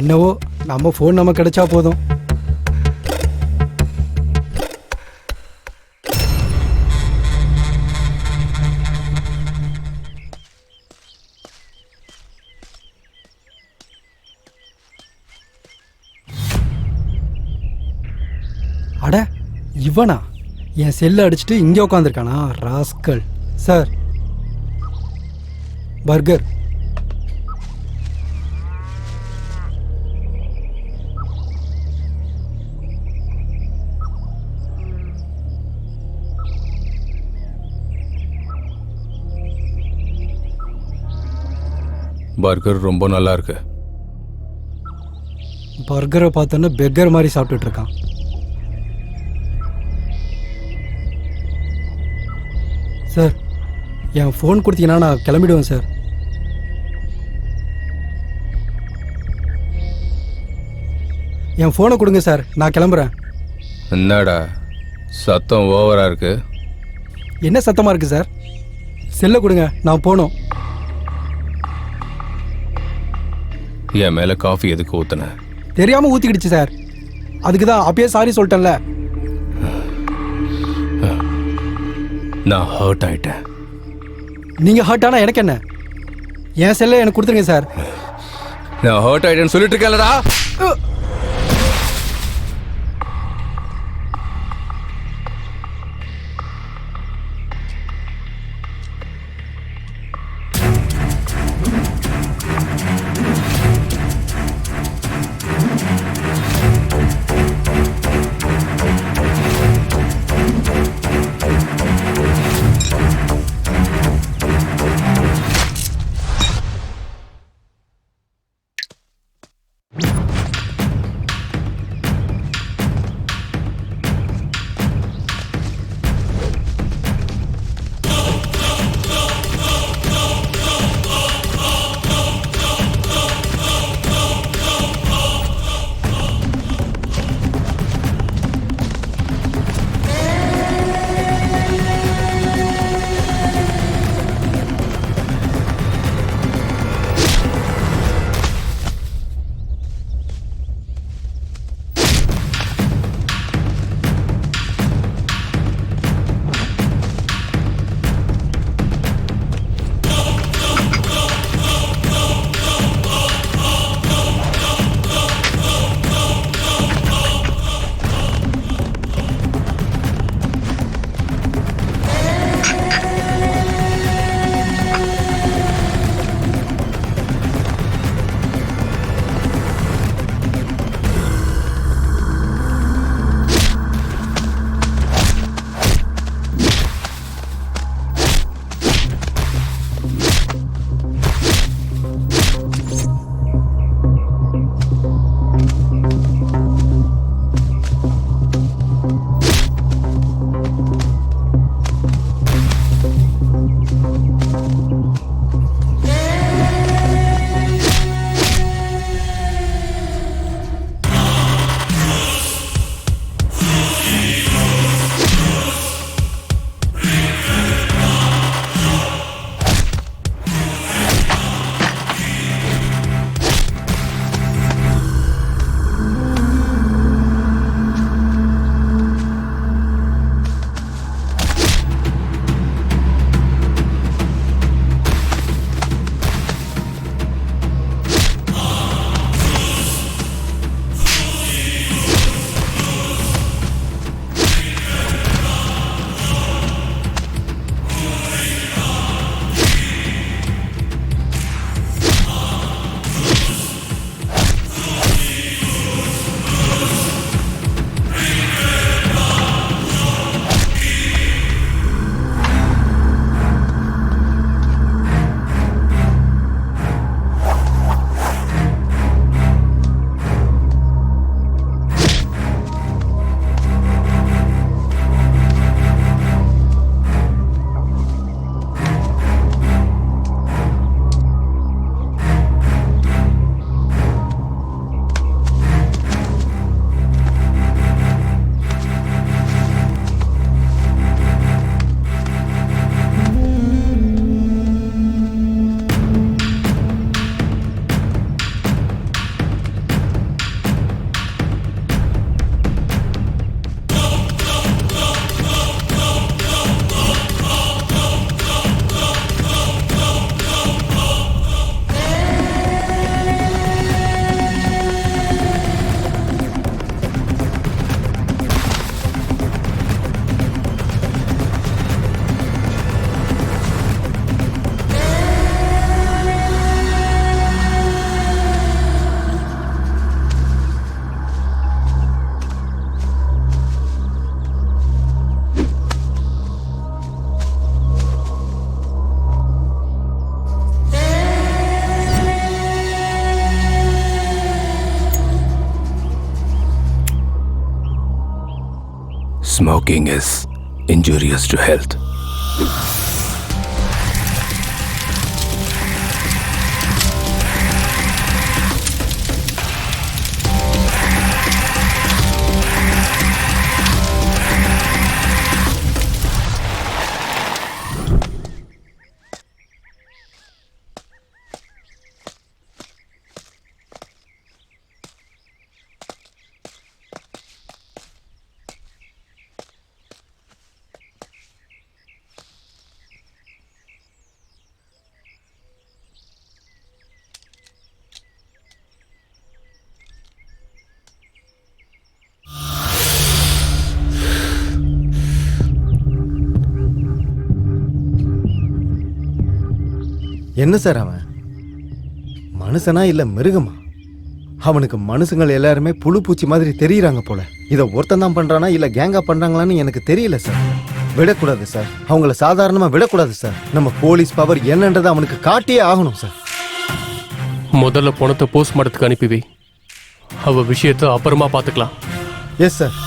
என்னவோ. நம்ம ஃபோன் நம்ம கிடைச்சா போதும். அட, இவனா? என் செல்லை அடிச்சுட்டு இங்கே உட்காந்துருக்கானா ராஸ்கல். Sir, burger. பர்கர் ரொம்ப நல்லா இருக்கு. பர்கரை பார்த்தோன்னா பெக்கர் மாதிரி சாப்பிட்டுட்டு இருக்கான். சார், என் ஃபோன் கொடுத்தீங்கன்னா நான் கிளம்பிடுவேன் சார். என் ஃபோனை கொடுங்க சார், நான் கிளம்புறேன். என்னடா சத்தம் ஓவரா இருக்கு? என்ன சத்தமாக இருக்கு சார்? செல்லை கொடுங்க, நான் போகணும். என் மேல காஃபி எதுக்கு ஊத்துன? தெரியாமல் ஊற்றிக்கிடுச்சு சார். அதுக்கு தான் அப்பயே சாரி சொல்லிட்டேன்ல. நான் ஹர்ட் ஆயிட்டேன். நீங்கள் ஹர்ட் ஆனால் எனக்கு என்ன? என் செல்லை எனக்கு கொடுத்துருங்க சார். நான் ஹர்ட் ஆயிட்டேன்னு சொல்லிட்டு இருக்கேன்லடா. Smoking is injurious to health. என்ன சார் அவன் மனுஷனா இல்ல மிருகமா? அவனுக்கு மனுஷங்கள் எல்லாருமே புழு பூச்சி மாதிரி தெரியுறாங்க போல. இதை ஒருத்தன் தான் பண்றானா இல்ல கேங்கா பண்றாங்களான்னு எனக்கு தெரியல சார். விடக்கூடாது சார், அவங்கள சாதாரணமா விடக்கூடாது சார். நம்ம போலீஸ் பவர் என்னன்றதை அவனுக்கு காட்டியே ஆகணும் சார். முதல்ல பணத்தை போஸ்ட்மார்ட்டத்துக்கு அனுப்பி வை. அவ விஷயத்தை அப்புறமா பார்த்துக்கலாம். Yes sir.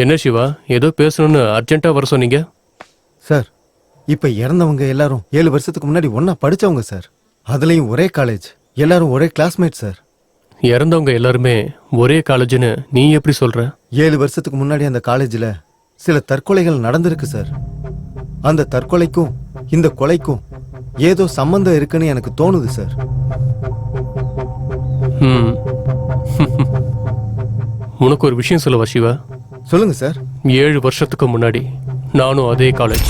என்ன சிவா, ஏதோ பேசணும்னு அர்ஜென்ட்டா வர சொன்னீங்க? சார், இப்ப இறந்தவங்க எல்லாரும் 7 வருஷத்துக்கு முன்னாடி ஒன்னா படிச்சவங்க சார். அதுலயும் ஒரே காலேஜ், எல்லாரும் ஒரே கிளாஸ்மேட் சார். இறந்தவங்க எல்லாருமே ஒரே காலேஜ்னு நீ எப்படி சொல்ற? 7 வருஷத்துக்கு முன்னாடி அந்த காலேஜ்ல சில தற்கொலைகள் நடந்திருக்கு சார். அந்த தற்கொலைக்கும் இந்த கொலைக்கும் ஏதோ சம்பந்தம் இருக்குன்னு எனக்கு தோணுது சார். உனக்கு ஒரு விஷயம் சொல்லவா சிவா? சொல்லுங்க சார். 7 வருஷத்துக்கு முன்னாடி நானும் அதே காலேஜ்.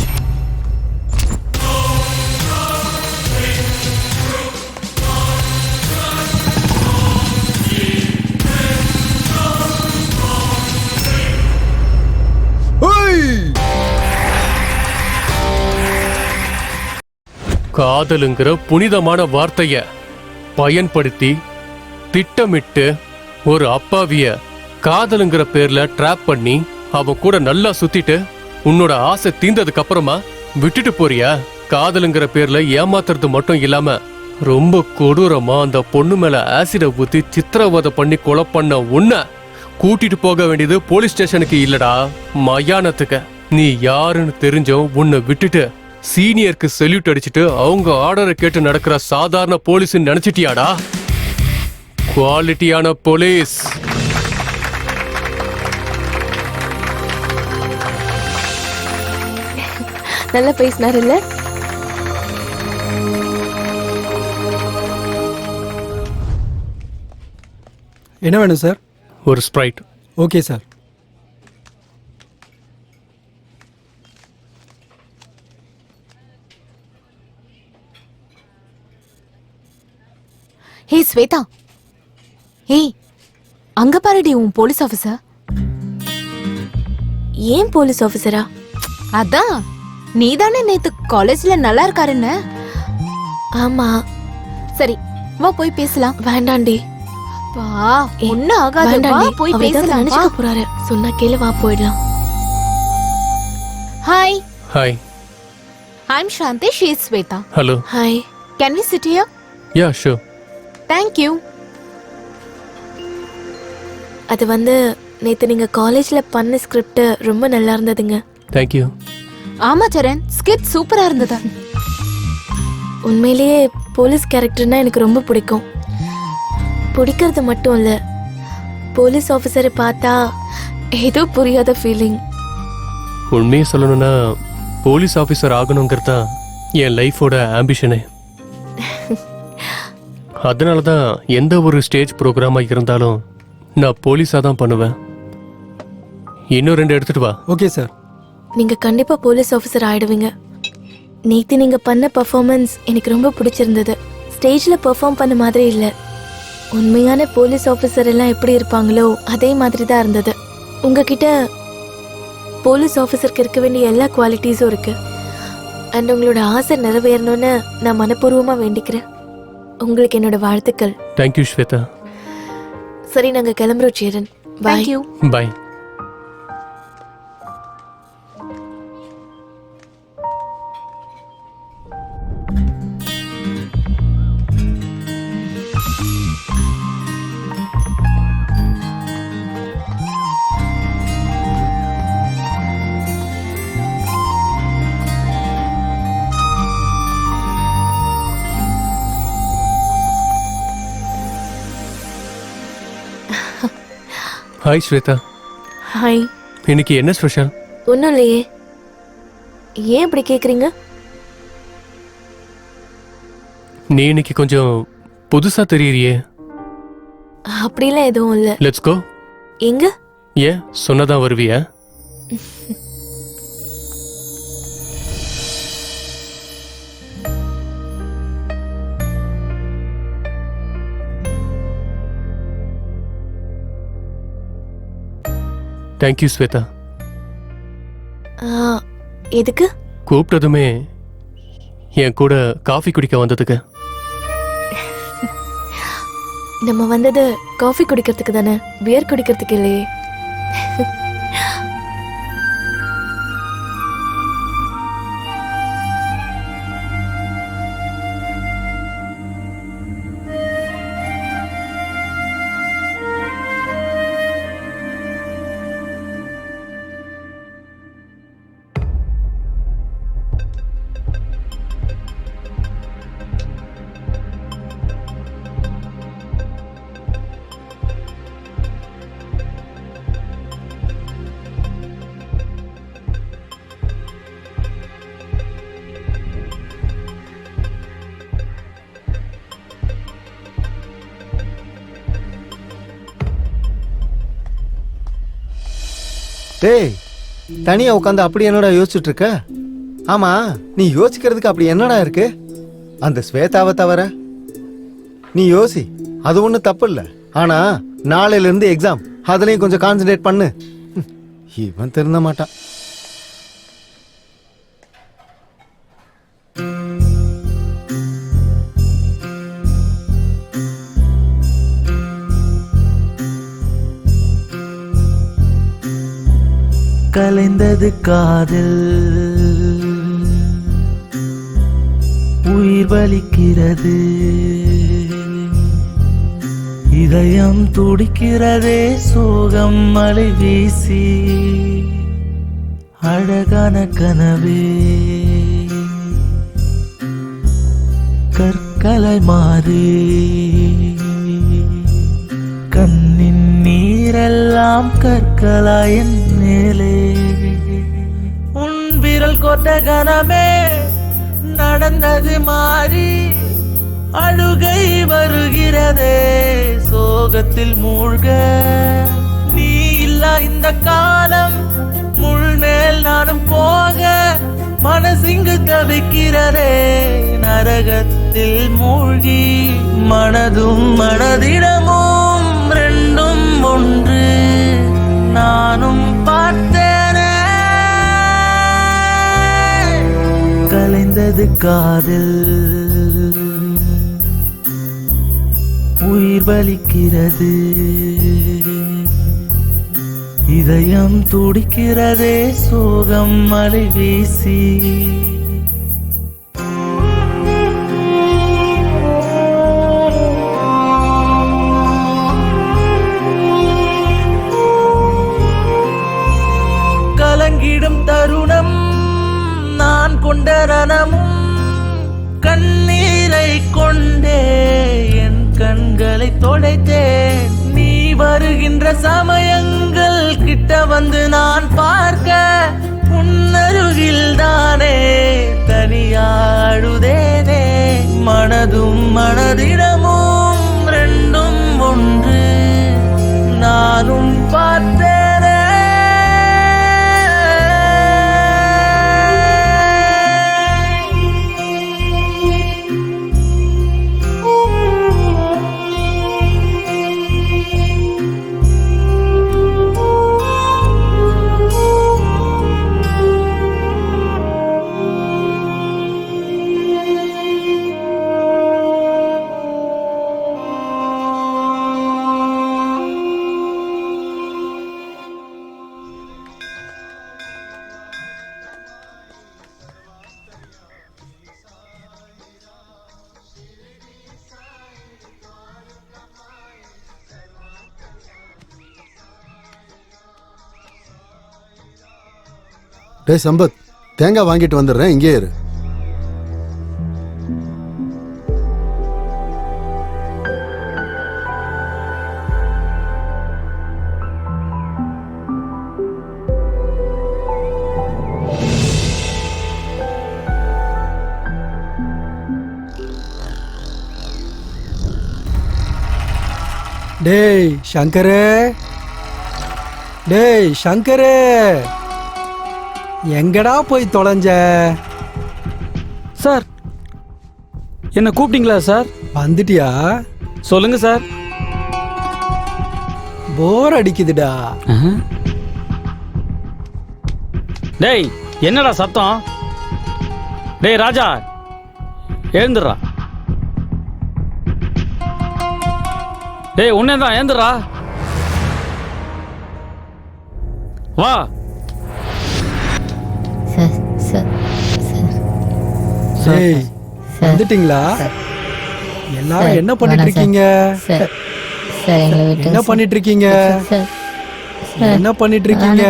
காதலுங்கிற புனிதமான வார்த்தைய பயன்படுத்தி திட்டமிட்டு ஒரு அப்பாவிய காதலுங்கிற பேர்ல ட்ராப் பண்ணி அவன் கூட நல்லா சுத்திட்டு உன்னோட ஆசை தீர்ந்ததுக்கு அப்புறமா விட்டுட்டு போறியா? காதலுங்கிற பேர்ல ஏமாத்துறது மட்டும் இல்லாம ரொம்ப கொடூரமா அந்த பொண்ணு மேல ஆசிட ஊத்தி சித்திரவதை பண்ணி கொலை பண்ண உன்னை கூட்டிட்டு போக வேண்டியது போலீஸ் ஸ்டேஷனுக்கு இல்லடா, மயானத்துக்கு. நீ யாருன்னு தெரிஞ்சோம் உன்னை விட்டுட்டு சீனியருக்கு செல்யூட் அடிச்சுட்டு அவங்க ஆர்டரை கேட்டு நடக்கிற சாதாரண போலீஸ் நினைச்சிட்டியாடா? குவாலிட்டியான போலீஸ். நல்லா பேசினார் இல்ல? என்ன வேணும் சார்? ஒரு Sprite. Okay sir. Hey Shweta, ஏய் அங்க பாருடி உன் போலீஸ் ஆபீசர். ஏன் போலீஸ் ஆபீசரா? அதான் நீதானே நேத்து காலேஜ்ல நல்லா இருக்காருன்னு. ஆமா. சரி வா போய் பேசலாம். வேண்டாண்டி. பா ஒண்ணு ஆகாது, வா போய் பேசலாம். நினைச்சுக்க போறாரு. சொன்னா கேளு, வா போயிடலாம். Hi. Hi. I am Shanti, she is Shweta. Hello. Hi. Can we sit here? Yeah sure. Thank you. அது வந்து நேத்து நீங்க காலேஜ்ல பண்ண ஸ்கிரிப்ட் ரொம்ப நல்லா இருந்ததுங்க. Thank you. ஆமா சரண், ஸ்கிரிப்ட் சூப்பரா இருந்தது. உண்மையிலேயே போலீஸ் கேரக்டர்னா எனக்கு ரொம்ப பிடிக்கும். பிடிக்கிறது மட்டும் இல்ல, போலீஸ் ஆபீசரை பார்த்தா ஏதோ புரியாத ஃபீலிங். உண்மையை சொல்லணும்னா போலீஸ் ஆபீசர் ஆகணுங்கிறது தான் என் லைஃபோட ஆம்பிஷனே. அதனால தான் எந்த ஒரு ஸ்டேஜ் ப்ரோக்ராமா இருந்தாலும் நான் போலீஸா தான் பண்ணுவேன். இன்னும் 2 எடுத்துட்டு வா. Okay sir. நீங்க கண்டிப்பா போலீஸ் ஆபீசர் ஆயிடுவீங்க. நேத்து நீங்க பண்ண பெர்ஃபார்மன்ஸ் எனக்கு ரொம்ப பிடிச்சிருந்தது. ஸ்டேஜ்ல பெர்ஃபார்ம் பண்ண மாதிரி இல்ல, உண்மையான போலீஸ் ஆபீசர் எல்லாம் எப்படி இருப்பாங்களோ அதே மாதிரி தான் இருந்தது. உங்ககிட்ட போலீஸ் ஆபீசருக்கு இருக்க வேண்டிய எல்லா குவாலிட்டிஸும் இருக்கு. அண்ட் உங்களோட ஆசை நிறைவேறணும்னு நான் மனப்பூர்வமா வேண்டிக்கிறேன். உங்களுக்கு என்னோட வாழ்த்துக்கள். தேங்க்யூ ஸ்வேதா. சரி, நாங்க கிளம்புறோம் Cheran. Thank you. Bye. Hi Shweta. Hi. இன்னைக்கு என்ன ஸ்பெஷல்? ஒன்றும் இல்லையே. ஏன் இப்படி கேட்குறீங்க? நீ இன்னைக்கு கொஞ்சம் புதுசா தெரியறியே. அப்படிலாம் எதுவும் இல்லை. Let's go. எங்க? ஏன் சொன்னதான் வருவியா? தேங்க்யூ ஸ்வேதா. எதுக்கு? கூப்பிட்டதுமே என் கூட காஃபி குடிக்க வந்ததுக்கு. நம்ம வந்தது காஃபி குடிக்கிறதுக்கு தானே, பியர் குடிக்கிறதுக்கு இல்லையே. டேய், தனியா உட்காந்து அப்படி என்னடா யோசிச்சுட்டு இருக்க? ஆமா, நீ யோசிக்கிறதுக்கு அப்படி என்னடா இருக்கு? அந்த ஸ்வேதாவை தவிர நீ யோசி, அது ஒன்றும் தப்பு இல்லை. ஆனா நாளையில இருந்து எக்ஸாம், அதுலயும் கொஞ்சம் கான்சென்ட்ரேட் பண்ணு. இவன் திருந்த மாட்டான். கலைந்தது காதல், உயிர் வலிக்கிறது, இதயம் துடிக்கிறதே, சோகம் மலை வீசி, அழகான கனவே கற்களை மாறி, கண்ணின் நீரெல்லாம் கற்களாயின் மேலே, உன் விரல் கொண்ட கனமே நடந்தது மாறி, அழுகை வருகிறதே, சோகத்தில் மூழ்க, நீ இல்லா இந்த காலம், முள் மேல் நானும் போக, மனசிங்கு தவிக்கிறதே, நரகத்தில் மூழ்கி, மனதும் மனதிடமும் ரெண்டும் ஒன்று, நானும் பார்த்தேனே. கலைந்தது காதல், உயிர் வலிக்கிறது, இதயம் துடிக்கிறதே, சோகம் மலை வீசி. கலங்கிடும் தருணம், நான் கொண்ட ரணமும், கண்ணீரை கொண்டே என் கண்களை தொடைத்தேன். நீ வருகின்ற சமயங்கள் கிட்ட வந்து நான் பார்க்க, உன்னருகில் தானே தனியாடுதேனே, மனதும் மனதிடமும் ரெண்டும் ஒன்று, நானும் பார்த்தேனே. டேய் சம்பத், தேங்காய் வாங்கிட்டு வந்துடுறேன், இங்கே இரு. டேய் சங்கரு, டேய் சங்கரு, எங்கடா போய் தொலைஞ்ச? சார் என்ன கூப்பிட்டீங்களா சார்? வந்துட்டியா? சொல்லுங்க சார். போர் அடிக்குதுடா. டேய் என்னடா சத்தம்? டேய் ராஜா எழுந்துடுறா. டேய் உன்னேதான் எழுந்துடுறா. வா. டேய் வந்துட்டீங்களா? எல்லாரும் என்ன பண்ணிட்டு இருக்கீங்க? என்ன பண்ணிட்டு இருக்கீங்க? என்ன பண்ணிட்டு இருக்கீங்க?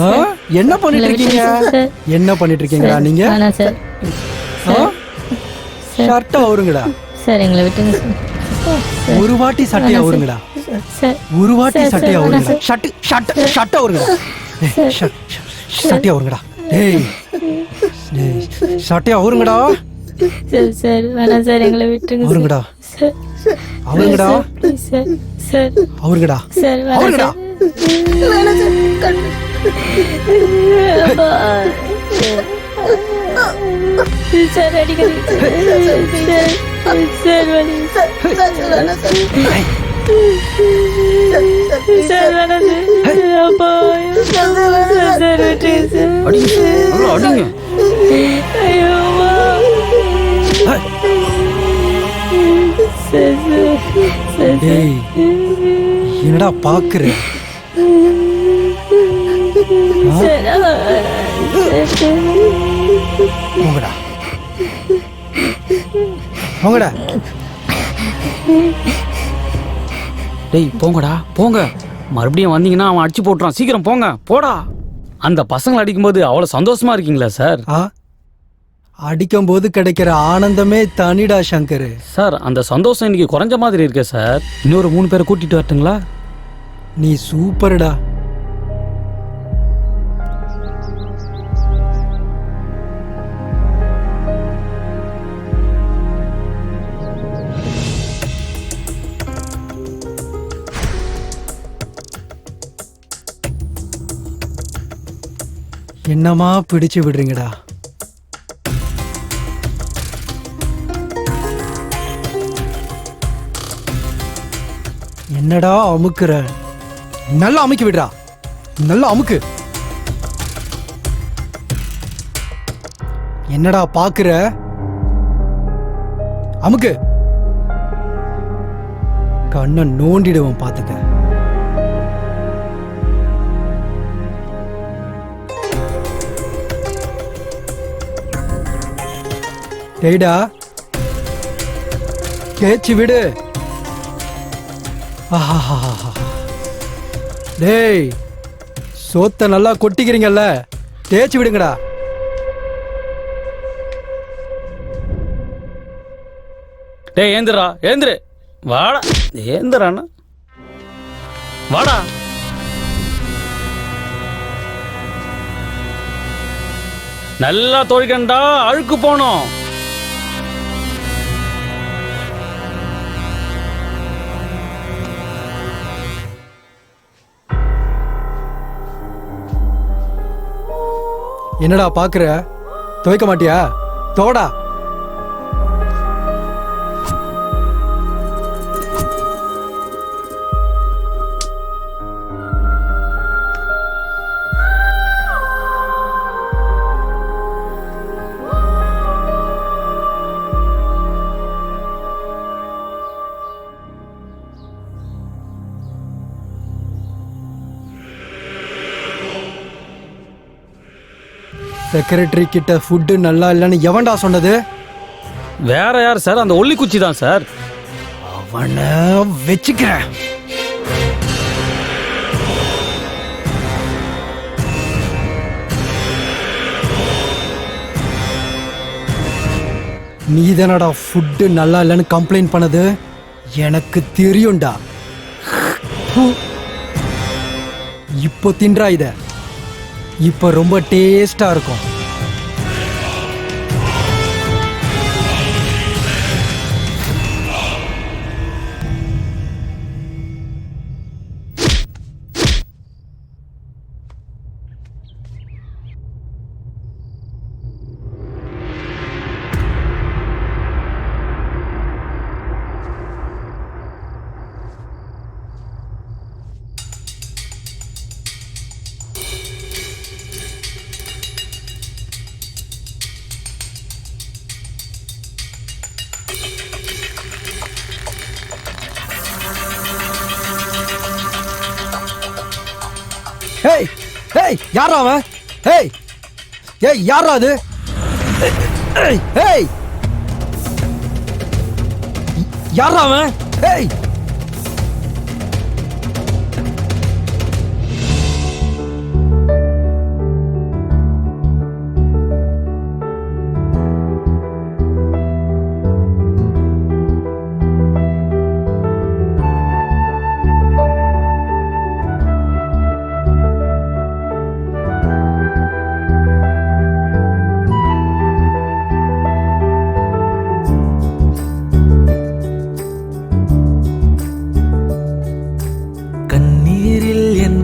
ஆ? என்ன பண்ணிட்டு இருக்கீங்க? என்ன பண்ணிட்டு இருக்கீங்களா நீங்க? ஷர்ட்டை அவருங்கடா. சார் எங்களை விட்டுங்க ஒரு வாட்டி சட்டையா அவருங்கடா. ஒரு வாட்டி சட்டையா அவருங்கடா. ஷர்ட் அவருங்கடா. சட்டையா அவருங்கடா. டேய் சட்டையா அவருங்கடா. சார் சார் வேணாம் சார் எங்களை விட்டுருங்க அவருங்கடா. அவருங்கடா. சார் சார் அவருங்கடா. சார் அவருங்கடா. வேணாம் சார் சார் அடிக்கடி சார் வலி சார் வேணாம் சார் அப்பா சார் விட்டுருங்க சார். ஐயோ டேய் என்னடா பாக்குற? போங்கடா போங்கடா. டேய் போங்கடா போங்க. மறுபடியும் வந்தீங்கன்னா அவன் அடிச்சு போட்டுறான். சீக்கிரம் போங்க போடா. அந்த பசங்களை அடிக்கும்போது அவ்வளவு சந்தோஷமா இருக்கீங்களா சார்? அடிக்கும் போது கிடைக்கிற ஆனந்தமே தனிடா சங்கர். சார் அந்த சந்தோஷம் இன்னைக்கு குறைஞ்ச மாதிரி இருக்கே சார். இன்னொரு 3 பேரை கூட்டிட்டு வரட்டுங்களா? நீ சூப்பர்டா. என்னமா பிடிச்சு விடுறீங்கடா. என்னடா அமுக்குற? நல்லா அமுக்கி விடுறா. நல்லா அமுக்கு. என்னடா பாக்குற? அமுக்கு. கண்ணை நோண்டிடுவோம் பாத்துக்க. டேய்டா கேச்சு விடு. டேய் சோத்த நல்லா கொட்டிக்கிறீங்கல்ல, தேய்ச்சி விடுங்கடா. டேய் ஏந்திரா ஏந்திரு. வாடா ஏந்திரானா வாடா. நல்லா தொழிக்கண்டா அழுக்கு போனோம். என்னடா பாக்குற? துவைக்க மாட்டியா? தோடா. செக்ரட்டரி கிட்ட ஃபுட்டு நல்லா இல்லைன்னு எவன்டா சொன்னது? வேற யார் சார்? அந்த ஒல்லி குச்சி தான் சார். அவனை வச்சுக்கிறேன். நீதானடா ஃபுட்டு நல்லா இல்லைன்னு கம்ப்ளைண்ட் பண்ணது? எனக்கு தெரியும்டா. இப்போ தின்றா இத. இப்போ ரொம்ப டேஸ்டா இருக்கும். ஏய் ஏய் யாரா அவன்? ஏய் ஏய் யாரா அது? ஏய் ஏய் யாரா அவன்? ஏய்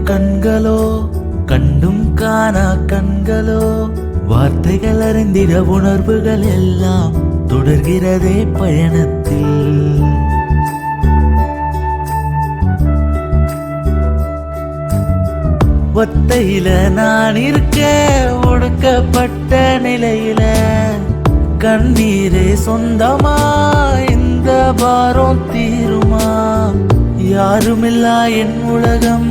கண்களோ கண்டும் காணா கண்களோ வார்த்தைகள் அறிந்திட உணர்வுகள் எல்லாம் தொடர்கிறதே பயணத்தில். ஒத்தையில நான் இருக்க ஒடுக்கப்பட்ட நிலையில கண்ணீரே சொந்தமா இந்த பாரம் தீருமா? யாருமில்லா என் உலகம்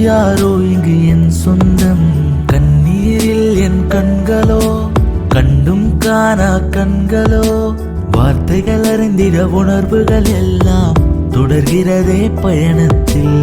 யாரோ இங்கு என் சொந்தம். கண்ணீரில் என் கண்களோ கண்டும் காணா கண்களோ வார்த்தைகள் அறிந்திட உணர்வுகள் எல்லாம் தொடர்கிறதே பயணத்தில்.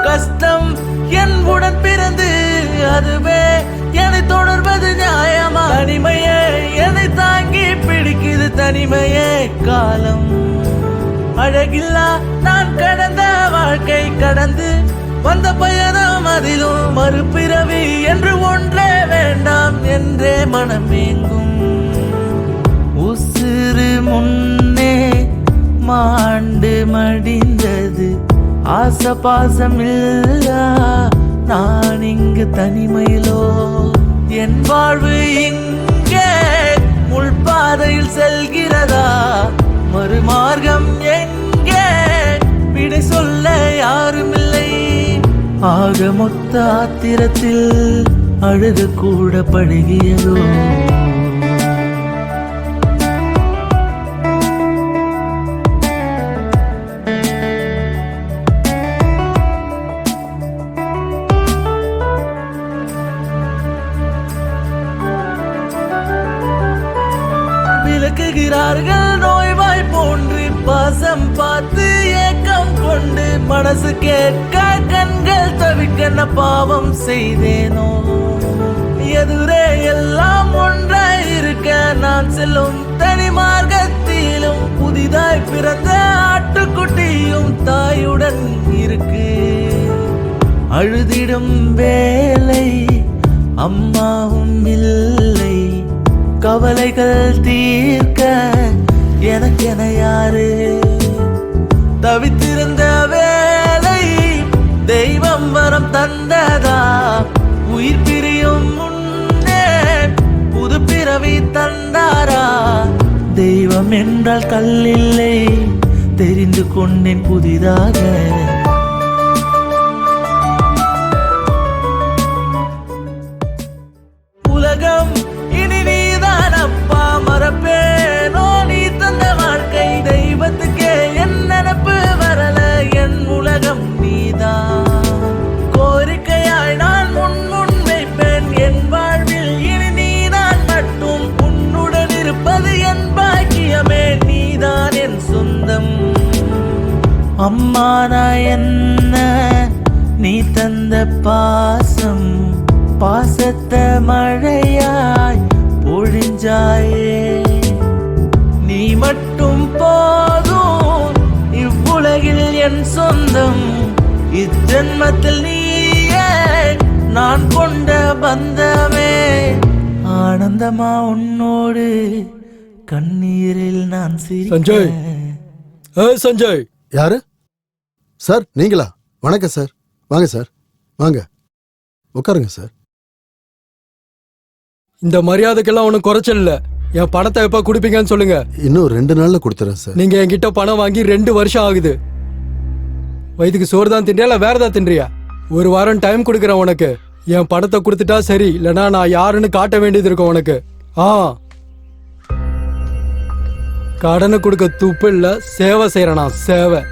கஷ்டம் என் உடன் பிறந்து அதுவே என்னை தொடர்வது நியாயமா? தனிமையே என்னை தாங்கி பிடிக்குது தனிமையே காலம். அழகில்லா நான் கடந்த வாழ்க்கை கடந்து வந்த பயணம் அதிலும் மறுபிறவி என்று ஒன்றே வேண்டாம் என்றே மனமேங்கும். உசிறு முன்னே மாண்டு மடிந்தது ஆசை பாசம் இல்ல நான் இங்கு தனிமையிலோ. என் வாழ்வு இங்கே முள்பாதையில் செல்கிறதா? மறுமார்க்கம் எங்கே? விடை சொல்ல யாருமில்லை. ஆக மொத்த ஆத்திரத்தில் அழுக கூட பழகியதோ. விளக்குகிறார்கள் நோய்வாய் போன்று பாசம் பார்த்து ஏக்கம் கொண்டு மனசு கேட்க கண்கள் தவிக்க பாவம் செய்தேனோ? எதுரே எல்லாம் ஒன்றாய் இருக்க நான் செல்லும் தனி மார்க்கத்திலும் புதிதாய் பிறந்த ஆட்டுக்குட்டியும் தாயுடன் இருக்கு. அழுதிடும் வேலை அம்மாவும் இல்லை. கவலைகள் தீர்க்க எனக்கென யாரு? தவித்திருந்த வேலை தெய்வம் வரம் தந்ததா? உயிர் பிரியும் முன்னே புது பிறவி தந்தாரா? தெய்வம் என்றால் கல்லில்லை தெரிந்து கொண்டேன் புதிதாக. உலகம் இனி நீதான் அப்பா மறப்பேனோ நீ தந்த வாழ்க்கை தெய்வத்துக்கே என் நினப்பு வரல. என் உலகம் நீதான் கோரிக்கையாய் நான் முன் வைப்பேன். என் வாழ்வில் இனி நீதான் மட்டும் உன்னுடன் இருப்பது என் பாக்கியமே. நீதான் என் சொந்தம். அம்மா நான் என்ன நீ தந்த பாசம் பாசத்த மழையாய் பொழிஞ்சாயே. நீ மட்டும் போதும் இவ்வுலகில் என் சொந்தம். இஜென்மத்தில் நீயே நான் கொண்ட பந்தமே. ஆனந்தமா உன்னோடு கண்ணீரில் நான் சஞ்சய். சஞ்சய் யாரு சார்? நீங்களா? வணக்கம் சார். வாங்க சார், வாங்க உட்காருங்க சார். இந்த மரியாதைக்கெல்லாம் ஒன்றும் குறைச்சல் இல்லை. என் பணத்தை எப்ப கொடுப்பீங்கன்னு சொல்லுங்க. இன்னும் 2 நாள்ல கொடுத்துறேன் சார். நீங்க என்கிட்ட பணம் வாங்கி 2 வருஷம் ஆகுது. வயிற்றுக்கு சோறு தான் தின்றியா இல்ல வேற ஏதாவது தின்றியா? 1 வாரம் டைம் கொடுக்குறேன் உனக்கு. என் பணத்தை கொடுத்துட்டா சரி, இல்லைன்னா நான் யாருன்னு காட்ட வேண்டியது இருக்கும் உனக்கு. கடனை கொடுக்க துப்பு இல்ல, சேவை செய்யறேனா சேவை.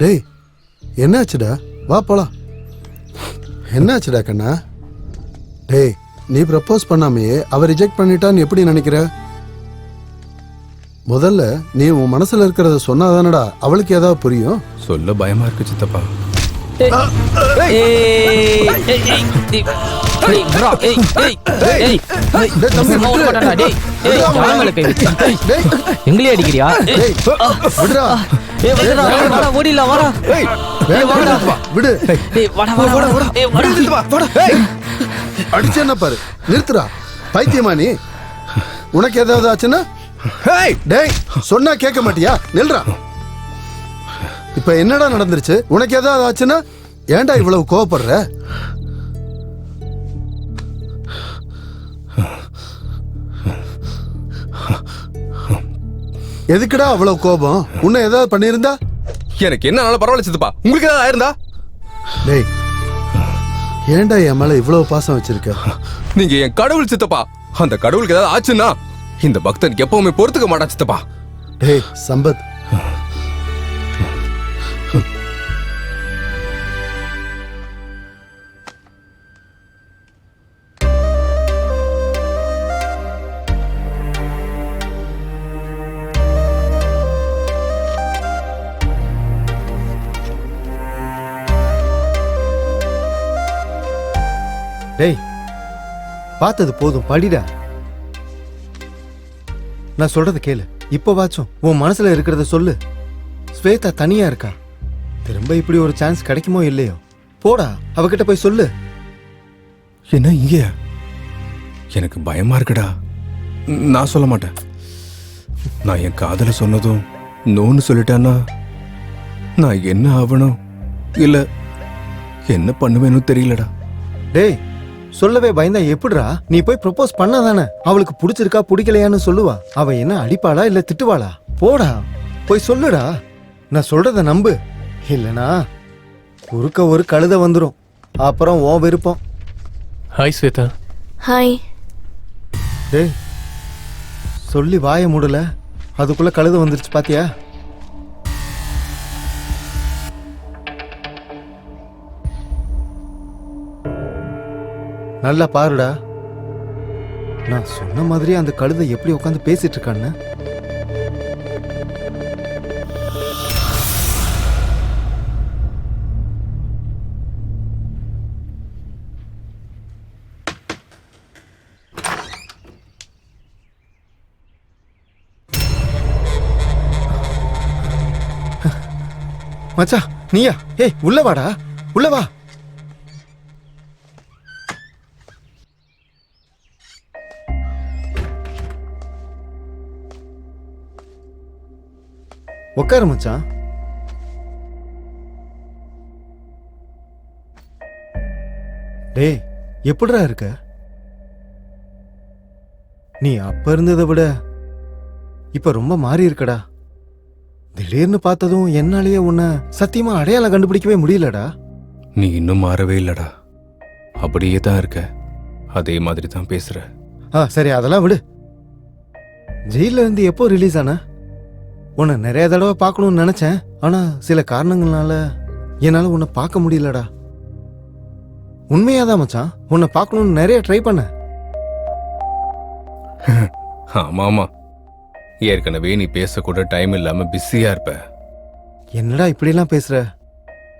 டேய் என்னாச்சுடா? வா போலாம். என்னாச்சுடா கண்ணா? டேய் நீ ப்ரப்போஸ் பண்ணாமையே அவ ரிஜெக்ட் பண்ணிட்டான்னு எப்படி நினைக்கிற? முதல்ல நீ உன் மனசுல இருக்கிறத சொன்னாதானடா அவளுக்கு ஏதாவது புரியும். சொல்ல பயமா இருக்கு சித்தப்பா. எங்களே அடிக்கிறியா? அடிச்சு என்ன பாரு, நிறுத்துறா. பைத்தியமா நீ? உனக்கு ஏதாவது ஆச்சுன்னா டேய் சொன்னா கேட்க மாட்டியா? நில்றா. இப்ப என்னடா நடந்துருச்சு? உனக்கு ஏதாவது ஆச்சுன்னா ஏன்டா இவ்வளவு கோவப்படுற? எதுக்குடா அவ்வளவு கோபம்? உன்னை ஏதாவது பண்ணியிருந்தா? எனக்கு என்ன பரவாயில்ல சித்தப்பா, உங்களுக்கு ஏதாவது ஆயிருந்தா? டேய் ஏன்டா என் மேல இவ்வளவு பாசம் வச்சிருக்க? நீங்க என் கடவுள் சித்தப்பா. அந்த கடவுளுக்கு ஏதாவது ஆச்சுன்னா இந்த பக்தன் எப்பவுமே பொறுத்துக்க மாட்டான் சித்தப்பா. டேய் சம்பத், டேய் பார்த்தது போதும், படிடா. நான் சொல்றத கேளு. இப்போ வாச்சும் உன் மனசுல இருக்கிறத சொல்லு. ஸ்வேதா தனியா இருக்கா. திரும்ப இப்படி ஒரு சான்ஸ் கிடைக்குமோ இல்லையோ, போடா அவகிட்ட போய் சொல்லு. என்ன இங்க? எனக்கு பயமா இருக்குடா. நான் சொல்ல மாட்டேன். நான் என் காதல சொன்னதும் நோன்னு சொல்லிட்டேன்னா நான் என்ன ஆகணும் இல்ல என்ன பண்ணுவேன்னு தெரியலடா. டேய் சொல்லவே பயந்தா எப்படிடா? நீ போய் ப்ரப்போஸ் பண்ணாதானே அவளுக்கு பிடிச்சிருக்கா பிடிக்கலையான்னு சொல்லுவா. அவ என்ன அடிப்பாளா இல்ல திட்டுவாளா? போடா போய் சொல்லுடா. நான் சொல்றத நம்பு, இல்லனா குறுக்க ஒரு கழுத வந்துடும். அப்புறம் உன் விருப்பம். ஹாய் ஸ்வேதா. ஹாய். டேய் சொல்லி வாய மூடல, அதுக்குள்ள கழுத வந்துருச்சு பாத்தியா? நல்லா பாருடா. நான் சொன்ன மாதிரி அந்த கழுதை எப்படி உட்காந்து பேசிட்டு இருக்கான்னு. மச்சா நீயா? ஏய் உள்ள வாடா, உள்ள வா. உட்காரு மச்சான். டேய் எப்படிடா இருக்க? நீ அப்ப இருந்ததை விட இப்ப ரொம்ப மாறி இருக்கடா. திடீர்னு பார்த்ததும் என்னாலேயே உன்னை சத்தியமா அடையாளம் கண்டுபிடிக்கவே முடியலடா. நீ இன்னும் மாறவே இல்லடா. அப்படியே தான் இருக்க. அதே மாதிரி தான் பேசுற. சரி அதெல்லாம் விடு. ஜெயில இருந்து எப்போ ரிலீஸ் ஆன? உன்னை நிறைய தடவை பார்க்கணும்னு நினைச்சேன். ஆனா சில காரணங்களால என்னால உன்னை பார்க்க முடியலடா. உண்மையாதான் மச்சான், உன்னை பார்க்கணும்னு நிறைய ட்ரை பண்ண. ஆமாமா, ஏற்கனவே நீ பேசக்கூட டைம் இல்லாம பிஸியா இருப்ப. என்னடா இப்படிலாம் பேசுற?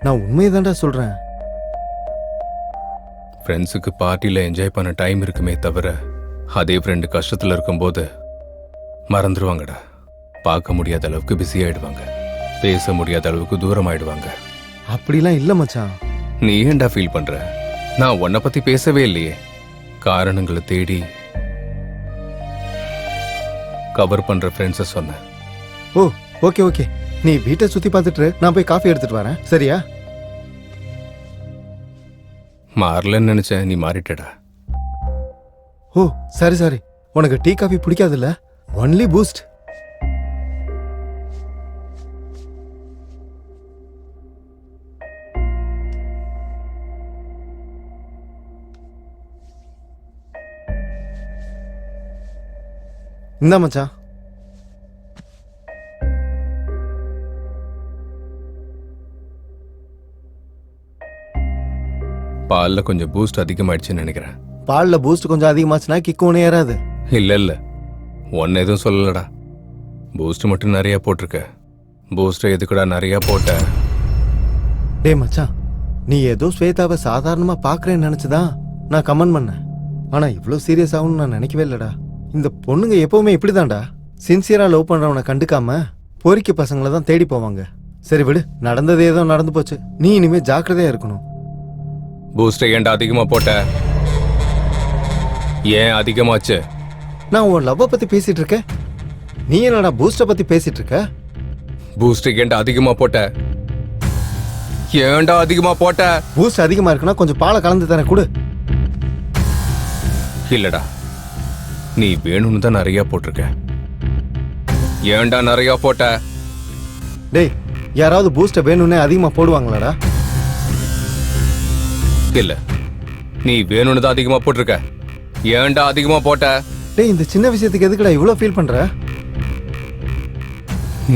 நான் உண்மையதான்டா சொல்றேன். ஃப்ரெண்ட்ஸுக்கு பார்ட்டியில் என்ஜாய் பண்ண டைம் இருக்குமே தவிர அதே ஃப்ரெண்டு கஷ்டத்தில் இருக்கும்போது மறந்துடுவாங்கடா. பார்க்க முடியாத அளவுக்கு பிஸி ஆயிடுவாங்க. பேச முடியாத அளவுக்கு தூரம் ஆயிடுவாங்க. அப்படிலாம் இல்ல மச்சான். நீ ஏன்டா ஃபீல் பண்ற? நான் உன்னை பத்தி பேசவே இல்லையே. காரணங்களை தேடி கவர் பண்ற ஃப்ரெண்ட்ஸை சொன்னேன். ஓ ஓகே ஓகே, நீ வீட்டை சுத்தி பார்த்துட்டு நான் போய் காஃபி எடுத்துட்டு வரேன், சரியா? மாறலன்னு நினைச்சேன், நீ மாறிட்டடா. ஓ சரி சரி. உனக்கு டீ காஃபி பிடிக்காதுல்ல? Only Boost. இந்தா மச்சான். பால்ல கொஞ்சம் பூஸ்ட் அதிகமாயிடுச்சுன்னு நினைக்கிறேன். பால்ல பூஸ்ட் கொஞ்சம் அதிகமாச்சுன்னா கிக்கு ஒண்ணு ஏறாது. இல்ல ஒன்னு எதுவும் சொல்லலடா. பூஸ்ட் மட்டும் நிறைய போட்டிருக்க. பூஸ்ட் எதுக்குடா நிறைய போட்ட? டே மச்சான், நீ ஏதோ ஸ்வேதாவை சாதாரணமா பாக்குறேன்னு நினைச்சுதான் நான் கமெண்ட் பண்ணேன். ஆனா இவ்வளவு சீரியஸ் ஆகும்னு நான் நினைக்கவே இல்லடா. இந்த பொண்ணுங்க எப்பவுமே இப்படிதான்டா. சின்சியரா லவ் பண்றவனை கண்டுக்காம பொறிக்க பசங்களை தான் தேடி போவாங்க. சரி விடு, நடந்தது ஏதோ நடந்து போச்சு. நீ இனிமே ஜாக்கிரதையா இருக்கணும். பூஸ்டை ஏன்டா அதிகமா போட்ட? ஏன் அதிகமாச்சு? நான் உன் லவ்வ பத்தி பேசிட்டு இருக்கேன், நீ என்னடா பூஸ்ட பத்தி பேசிட்டு இருக்க? பூஸ்ட் ஏன்டா அதிகமா போட்ட? ஏன்டா அதிகமா போட்ட? பூஸ்ட் அதிகமா இருக்குன்னா கொஞ்சம் பாலை கலந்து தரேன், கொடு. இல்லடா, நீ வேணும்னு தான் நிறைய போட்டிருக்க. ஏன்டா நிறைய போட்ட? டேய், யாராவது பூஸ்ட வேணும்னே அதிகமா போடுவாங்களாடா? இல்ல, நீ வேணும்னு தான் அதிகமா போட்டிருக்க. ஏன்டா அதிகமா போட்ட? டேய், இந்த சின்ன விஷயத்துக்கு எதுக்குடா இவ்வளவு ஃபீல் பண்ற?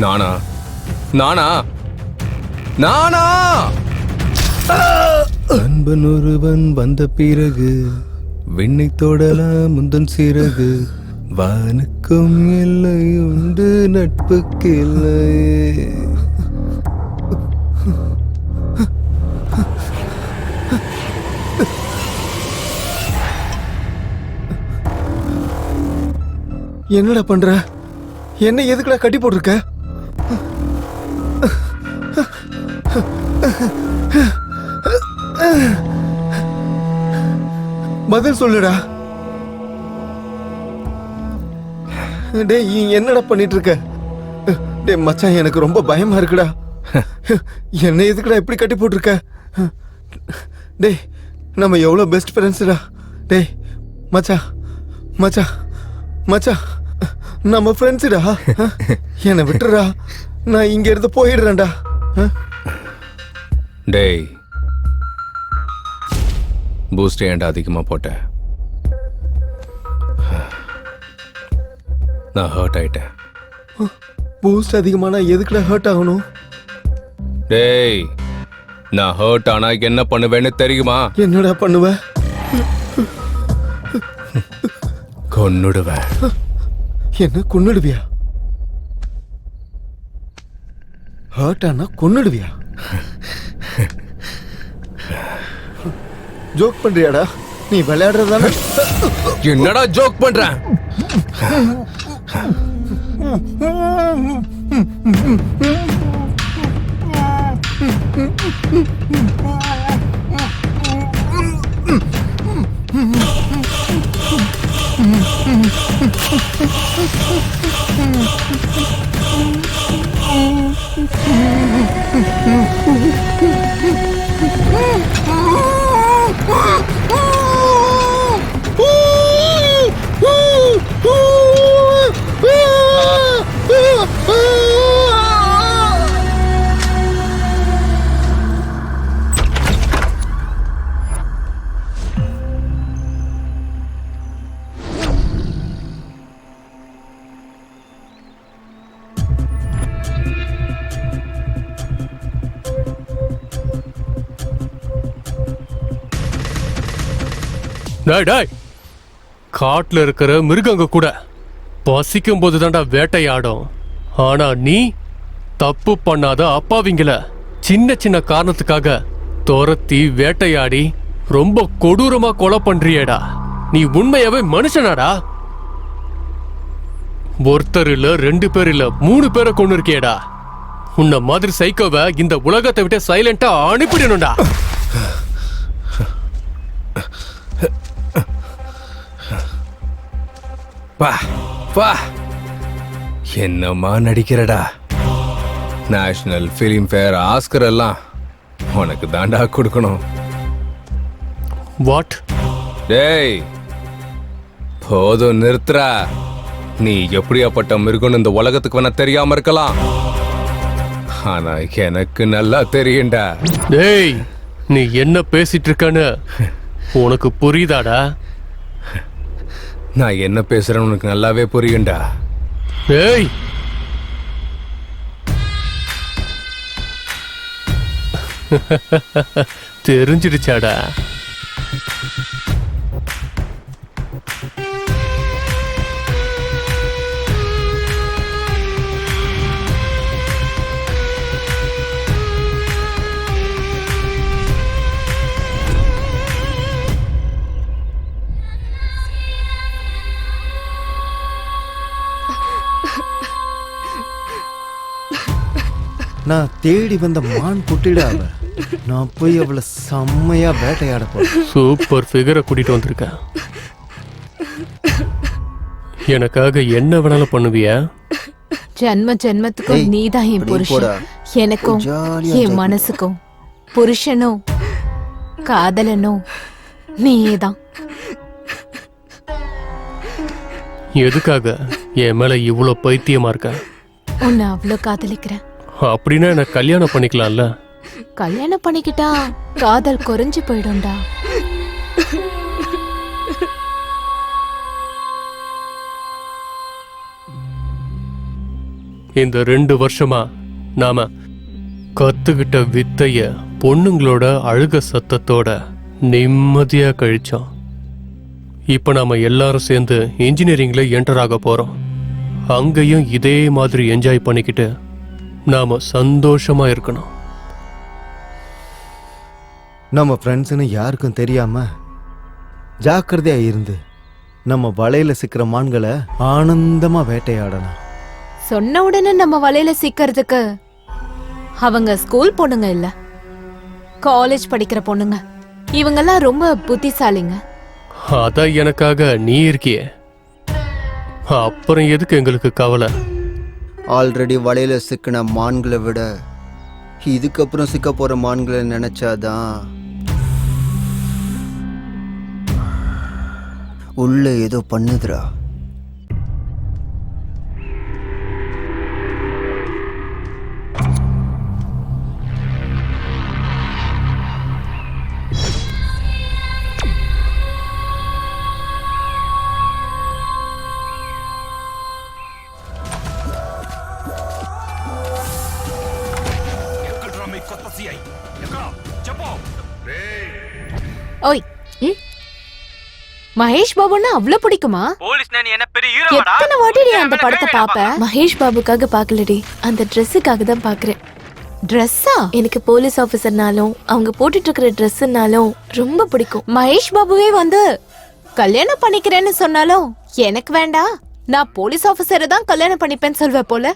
நானா நானா நானா அன்பன் ஒருவன் வந்த பிறகு விண்ணை தொடலாம் முந்தன் சிறகு. வானுக்கும் எல்லை உண்டு நட்புக்கு இல்லை. என்னடா பண்ற? என்ன எதுக்குடா கட்டி போட்டிருக்க? பதில் சொல்லுடா. டேய், என்னடா பண்ணிட்டு இருக்க? டேய் மச்சான், எனக்கு ரொம்ப பயமா இருக்குடா. என்ன எதுக்குடா இப்படி கட்டி போட்டிருக்க? டேய், நம்ம எவ்வளவு பெஸ்ட் ஃப்ரெண்ட்ஸ்டா. டேய் மச்சான் மச்சான் மச்சான், நம்ம ஃப்ரெண்ட்ஸ்டா. என்னை விட்டுறா, நான் இங்க இருந்து போயிடுறேன்டா. டேய், பூஸ்ட் ஏன்டா அதிகமா போட்ட? நான் ஹர்ட் ஆயிட்டேன். பூஸ்ட் அதிகமானா எதுக்குடா ஹர்ட் ஆகணும்? டேய், நான் ஹர்ட் ஆனா என்ன பண்ணுவேன்னு தெரியுமா? என்னடா பண்ணுவ? கொன்னுடுவேன். என்ன கொன்னுடுவியா? ஹர்ட் ஆனா கொன்னுடுவியா? ஜோக் பண்றியாடா? நீ விளையாடுறதானே? என்னடா ஜோக் பண்ற? டேய் டேய், காட்டுல இருக்கிற மிருகங்க கூட பசிக்கும் போது தான்டா வேட்டையாடும். ஆனா நீ தப்பு பண்ணாத அப்பாவிங்கள சின்ன சின்ன காரணத்துக்காக துரத்தி வேட்டையாடி ரொம்ப கொடூரமா கொலை பண்றியேடா. நீ உண்மையாவே மனுஷனாடா? ஒருத்தர் இல்ல, 2 பேர் இல்ல, 3 பேரை கொண்டு இருக்கியேடா. உன்ன மாதிரி சைக்கோவை இந்த உலகத்தை விட்டு சைலண்டா அனுப்பிடணும்டா. பா பா, என்னம்மா நடிக்கிறடா. நேஷனல் ஃபிலிம் ஃபேர், ஆஸ்கர் எல்லாம் உனக்கு தாண்டா கொடுக்கணும். வாட்? டேய் போதும், நிறுத்துறா. நீ எப்படியாப்பட்ட மிருகம்னு இந்த உலகத்துக்கு வேணா தெரியாம இருக்கலாம், ஆனா எனக்கு நல்லா தெரியும்டா. டேய், நீ என்ன பேசிட்டு இருக்கன்னு உனக்கு புரியுதாடா? நான் என்ன பேசுறேன்னு உனக்கு நல்லாவே புரியும்டா. டேய், தெரிஞ்சிடுச்சாடா? நான் தேடி வந்த மான் குட்டிடா அவ. நான் போய் அவளை செம்மையா வேட்டையாட போறேன். சூப்பர் ஃபிகரை கூட்டிட்டு வந்திருக்கேன். எனக்காக என்ன வேணாலும் பண்ணுவியா? ஜென்ம ஜென்மத்துக்கும் நீதான் என் புருஷன். எனக்கும் என் மனசுக்கும் புருஷனும் காதலனும் நீதான். எதுக்காக என் மேல இவ்வளோ பைத்தியமா இருக்க? உன்னை அவ்வளோ காதலிக்கிறேன். அப்படின்னா என்ன கல்யாணம் பண்ணிக்கலாம்ல? கல்யாணம் பண்ணிக்கிட்டா காதல் குறைஞ்சு போயிடும்டா. இந்த 2 வருஷமா நாம கத்துக்கிட்ட வித்தைய பொண்ணுங்களோட அழுக சத்தத்தோட நிம்மதியா கழிச்சோம். இப்ப நாம எல்லாரும் சேர்ந்து இன்ஜினியரிங்ல என்டர் ஆக போறோம். அங்கேயும் இதே மாதிரி என்ஜாய் பண்ணிக்கிட்டு நாம சந்தோஷமா இருக்கணும். நம்ம ஃப்ரெண்ட்ஸ்னு யாருக்கும் தெரியாம ஜாக்கிரதையா இருந்து நம்ம வலையில சிக்கிற மான்களை ஆனந்தமா வேட்டையாடலாம். சொன்ன உடனே நம்ம வலையில சிக்கிறதுக்கு அவங்க ஸ்கூல் பொண்ணுங்க இல்ல, காலேஜ் படிக்கிற பொண்ணுங்க. இவங்கெல்லாம் ரொம்ப புத்திசாலிங்க. அதான் எனக்காக நீ இருக்கியே, அப்புறம் எதுக்கு எங்களுக்கு கவலை? ஆல்ரெடி வலையில சிக்கின மான்களை விட இதுக்கப்புறம் சிக்க போற மான்களை நினைச்சாதான் உள்ள ஏதோ பண்ணுதுடா. ஓய், மகேஷ் பாபுன்னா அவ்வளவு பிடிக்குமா? எத்தனை வாட்டி நீ அந்த படத்தை பாப்ப? மகேஷ் பாபுக்காக பார்க்கலடி, அந்த ட்ரெஸ்ஸுக்காக தான் பார்க்குறேன். ட்ரெஸ்ஸா? எனக்கு போலீஸ் ஆஃபீஸர்னாலும் அவங்க போட்டுட்டு இருக்கிற ட்ரெஸ்ஸுனாலும் ரொம்ப பிடிக்கும். மகேஷ் பாபுவே வந்து கல்யாணம் பண்ணிக்கிறேன்னு சொன்னாலும் எனக்கு வேண்டாம், நான் போலீஸ் ஆபீசரை தான் கல்யாணம் பண்ணிப்பேன்னு சொல்வ போல.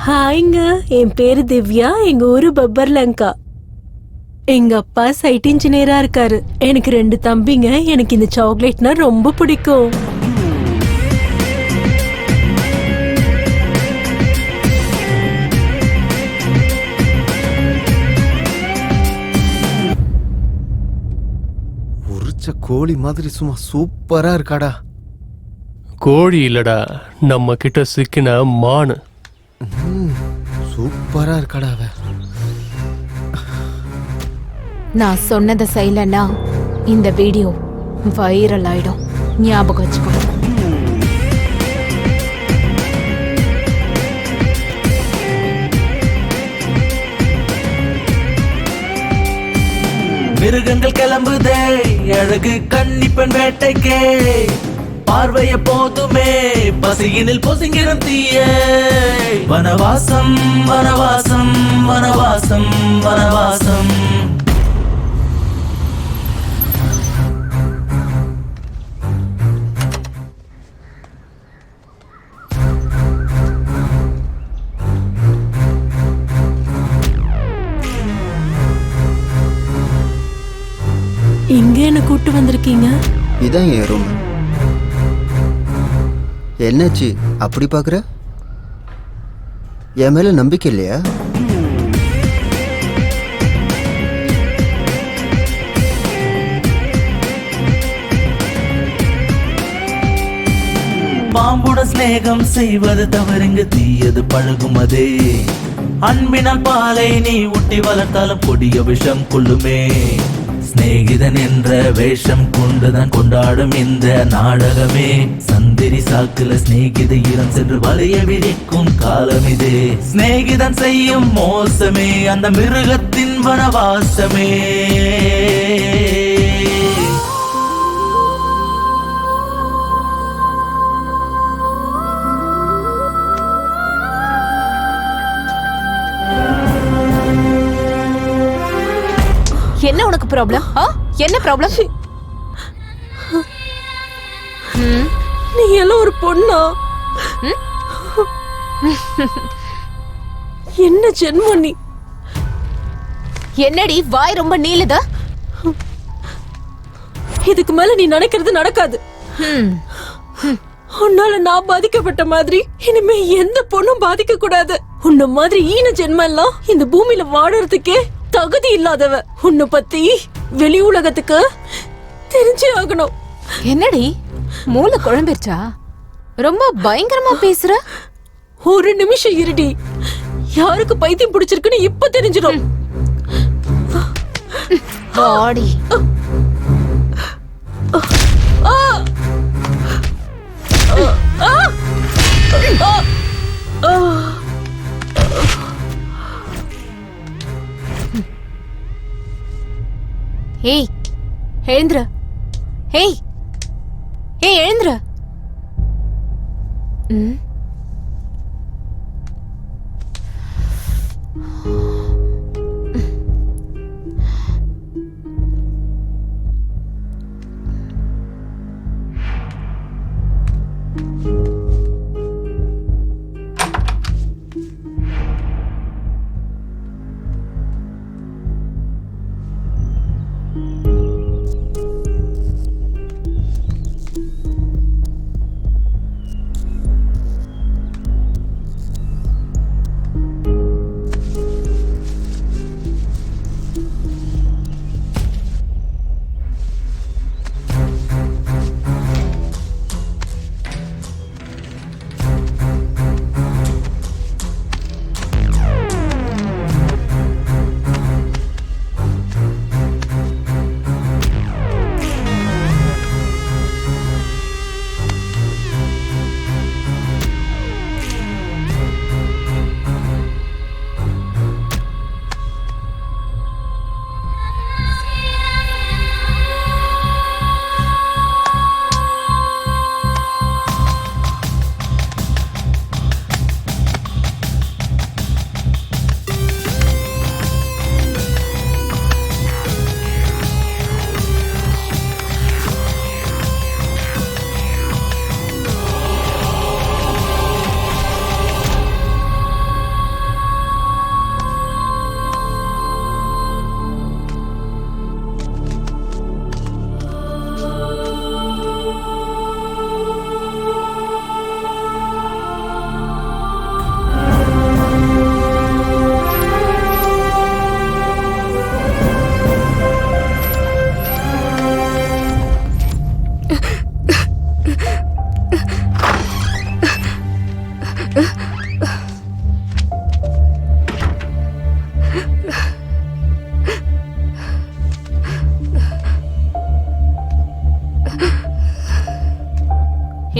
ஹாய்ங்க, என் பேரு திவ்யா. எங்க ஊரு பப்பர்லங்கா. எங்க அப்பா சைட் இன்ஜினியரா இருக்காரு. எனக்கு 2 தம்பிங்க. எனக்கு இந்த சாக்லேட்னா ரொம்ப பிடிக்கும். உரிச்ச கோழி மாதிரி சும்மா சூப்பரா இருக்காடா. கோழி இல்லடா, நம்ம கிட்ட சிக்கின மானு. சூப்பரா இருக்காடா அவ. நான் சொன்னதை செய்யலன்னா இந்த வீடியோ வைரல் ஆயிடும், ஞாபகம் வச்சுக்கோ. மிருகங்கள் கிளம்புதே அழகு கன்னிப்பெண் வேட்டைக்கே, பார்வைய போதுமே பசியினில் பொசுங்கிடும் தீயே. வனவாசம் வனவாசம் வனவாசம் வனவாசம். இங்க என்ன கூட்டு வந்திருக்கீங்க? இதான் என் ரூம். என்னாச்சு அப்படி பாக்குற? என் மேல நம்பிக்கை இல்லையா? பாம்புடன் சிநேகம் செய்வது தவறுங்க, தீயது பழகுமதே. அன்பினால் பாலை நீ ஊட்டி வளர்த்தாலும் கொடிய விஷம் கொள்ளுமே. சிநேகிதன் என்ற வேஷம் கொண்டுதான் கொண்டாடும் இந்த நாடகமே. சந்திரி சாக்குல சிநேகித இடம் சென்று வளைய விரிக்கும் காலம் இதே. சிநேகிதன் செய்யும் மோசமே அந்த மிருகத்தின் வனவாசமே. என்ன உனக்கு ப்ராப்ளம்? என்ன ப்ராப்ளம்? நீ எல்லாம் ஒரு பொண்ணா? என்ன ஜென்மம் நீ? என்னடி வாய் ரொம்ப நீளுத? இதுக்கு மேல நீ நினைக்கிறது நடக்காது. உன்னால நான் பாதிக்கப்பட்ட மாதிரி இனிமே எந்த பொண்ணும் பாதிக்க கூடாது. உன்ன மாதிரி ஈன ஜென்மம் எல்லாம் இந்த பூமியில வாழறதுக்கே தகுதி இல்லாதவ. உன்னை பத்தி வெளி உலகத்துக்கு தெரிஞ்சே ஆகணும். என்னடி மூளை குழம்பிருச்சா? ரொம்ப பயங்கரமா பேசுற. ஒரு நிமிஷம் இருடி, யாருக்கு பைத்தியம் பிடிச்சிருக்குன்னு இப்ப தெரிஞ்சிடும். ஆடி ஏய் எழுந்துற. ஏய் ஏய் எழுந்துற.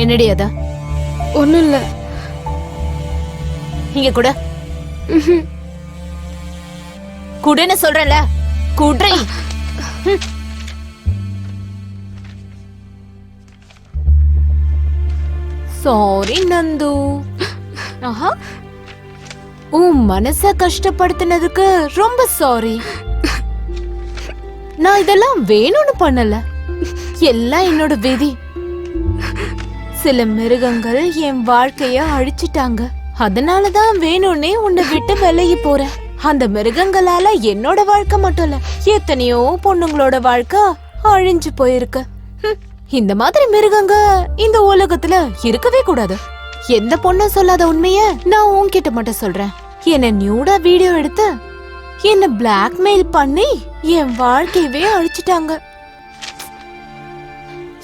என்னடி அத? ஒண்ணும் இல்ல. இங்க கூட குடுன்னு சொல்றேன்ல, குட்ரி. சாரி நந்து. ஆஹா, உன் மனச கஷ்டப்படுத்தினதுக்கு ரொம்ப சாரி. நான் இதெல்லாம் வேணும்னு பண்ணல, எல்லாம் என்னோட விதி. சில மிருகங்கள் என் வாழ்க்கைய அழிச்சிட்டாங்க, அதனாலதான் வேணும்னே உன்னை விட்டு விலகி போறேன். அந்த மிருகங்களால என்னோட வாழ்க்கை மட்டும் இல்ல, எத்தனையோ பொண்ணுங்களோட வாழ்க்கை அழிஞ்சு போயிருக்கு. இந்த மாதிரி மிருகங்க இந்த உலகத்துல இருக்கவே கூடாது. எந்த பொண்ணும் சொல்லாத உண்மைய நான் உன்கிட்ட மட்டும் சொல்றேன். என்ன நியூடா வீடியோ எடுத்து என்ன பிளாக்மெயில் பண்ணி என் வாழ்க்கையவே அழிச்சிட்டாங்க.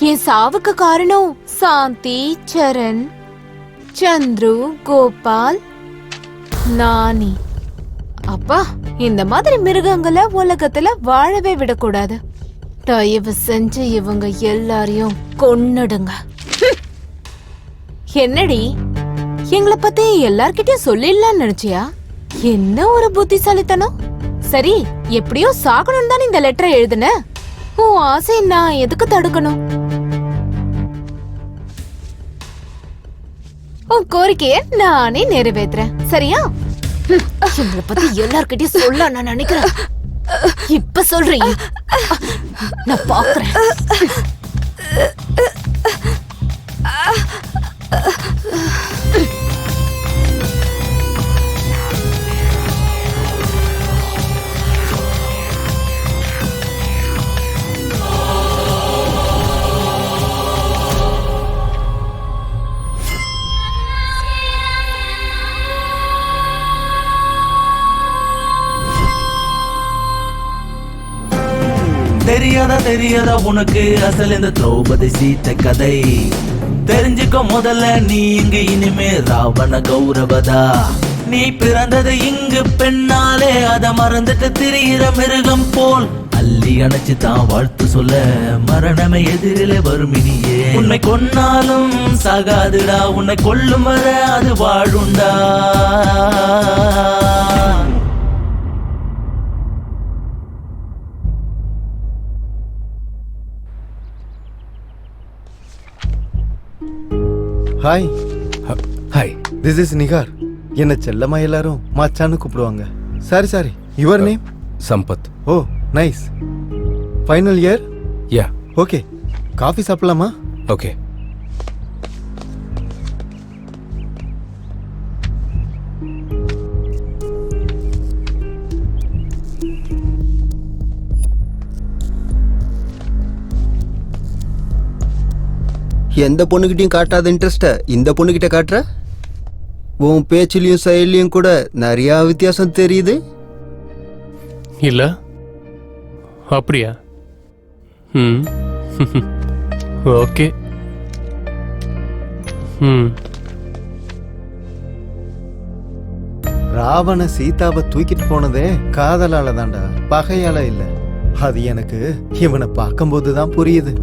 என் சாவுக்கு காரணம் சாந்தி, சரண், சந்துரு, கோபால், நானி. அப்பா, இந்த மாதிரி மிருகங்களை உலகத்துல வாழவே விடக்கூடாது. தயவு செஞ்சு இவங்க எல்லாரையும் கொன்னுடுங்க. என்னடி, எங்களை பத்தி எல்லார்கிட்டயும் சொல்லிடலாம்னு நினைச்சியா? என்ன ஒரு புத்திசாலித்தனம். சரி, எப்படியோ சாகணும் தானே இந்த லெட்டரை எழுதுன. உன் ஆசை நான் எதுக்கு தடுக்கணும்? உன் கோரிக்கைய நானே நிறைவேற்றுறேன், சரியா? எங்களை பத்தி எல்லார்கிட்டயும் சொல்ல நான் நினைக்கிறேன். இப்ப சொல்றீங்க, நான் பாக்குறேன். தெரியாதா உனக்கு அசல் இந்த திரௌபதி சீத்தை கதை. தெரிஞ்சுக்கோ முதல்ல நீ இங்கு இனிமே ராவண கௌரவதா. நீ பிறந்தது இங்கு பெண்ணாலே, அத மறந்துட்டு திரியிற மிருகம் போல் அள்ளி அணைச்சு தான் வாழ்த்து சொல்ல மரணமே எதிரிலே வரும் இனியே. உன்னை கொன்னாலும் சாகாதுடா, உன்னை கொல்லும் வர அது வாழுண்டா. Hi. Hi, this is Nigar. என்ன செல்லமா எல்லாரும் மச்சான்னு கூப்பிடுவாங்க. Sorry, your name? Sampath. Oh nice. Final year? Yeah. Okay, coffee சாப்பிடலாமா? ஓகே. எந்த பொண்ணுகிட்டையும் காட்டாத இன்ட்ரெஸ்ட இந்த பொண்ணுகிட்ட காட்டுற. உன் பேச்சிலையும் செயலையும் கூட நிறைய வித்தியாசம் தெரியுது. இல்ல அப்படியா? ஓகே. ராவண சீதாவை தூக்கிட்டு போனதே காதலால தான்டா, பகையால இல்ல. அது எனக்கு இவனை பார்க்கும்போதுதான் புரியுது.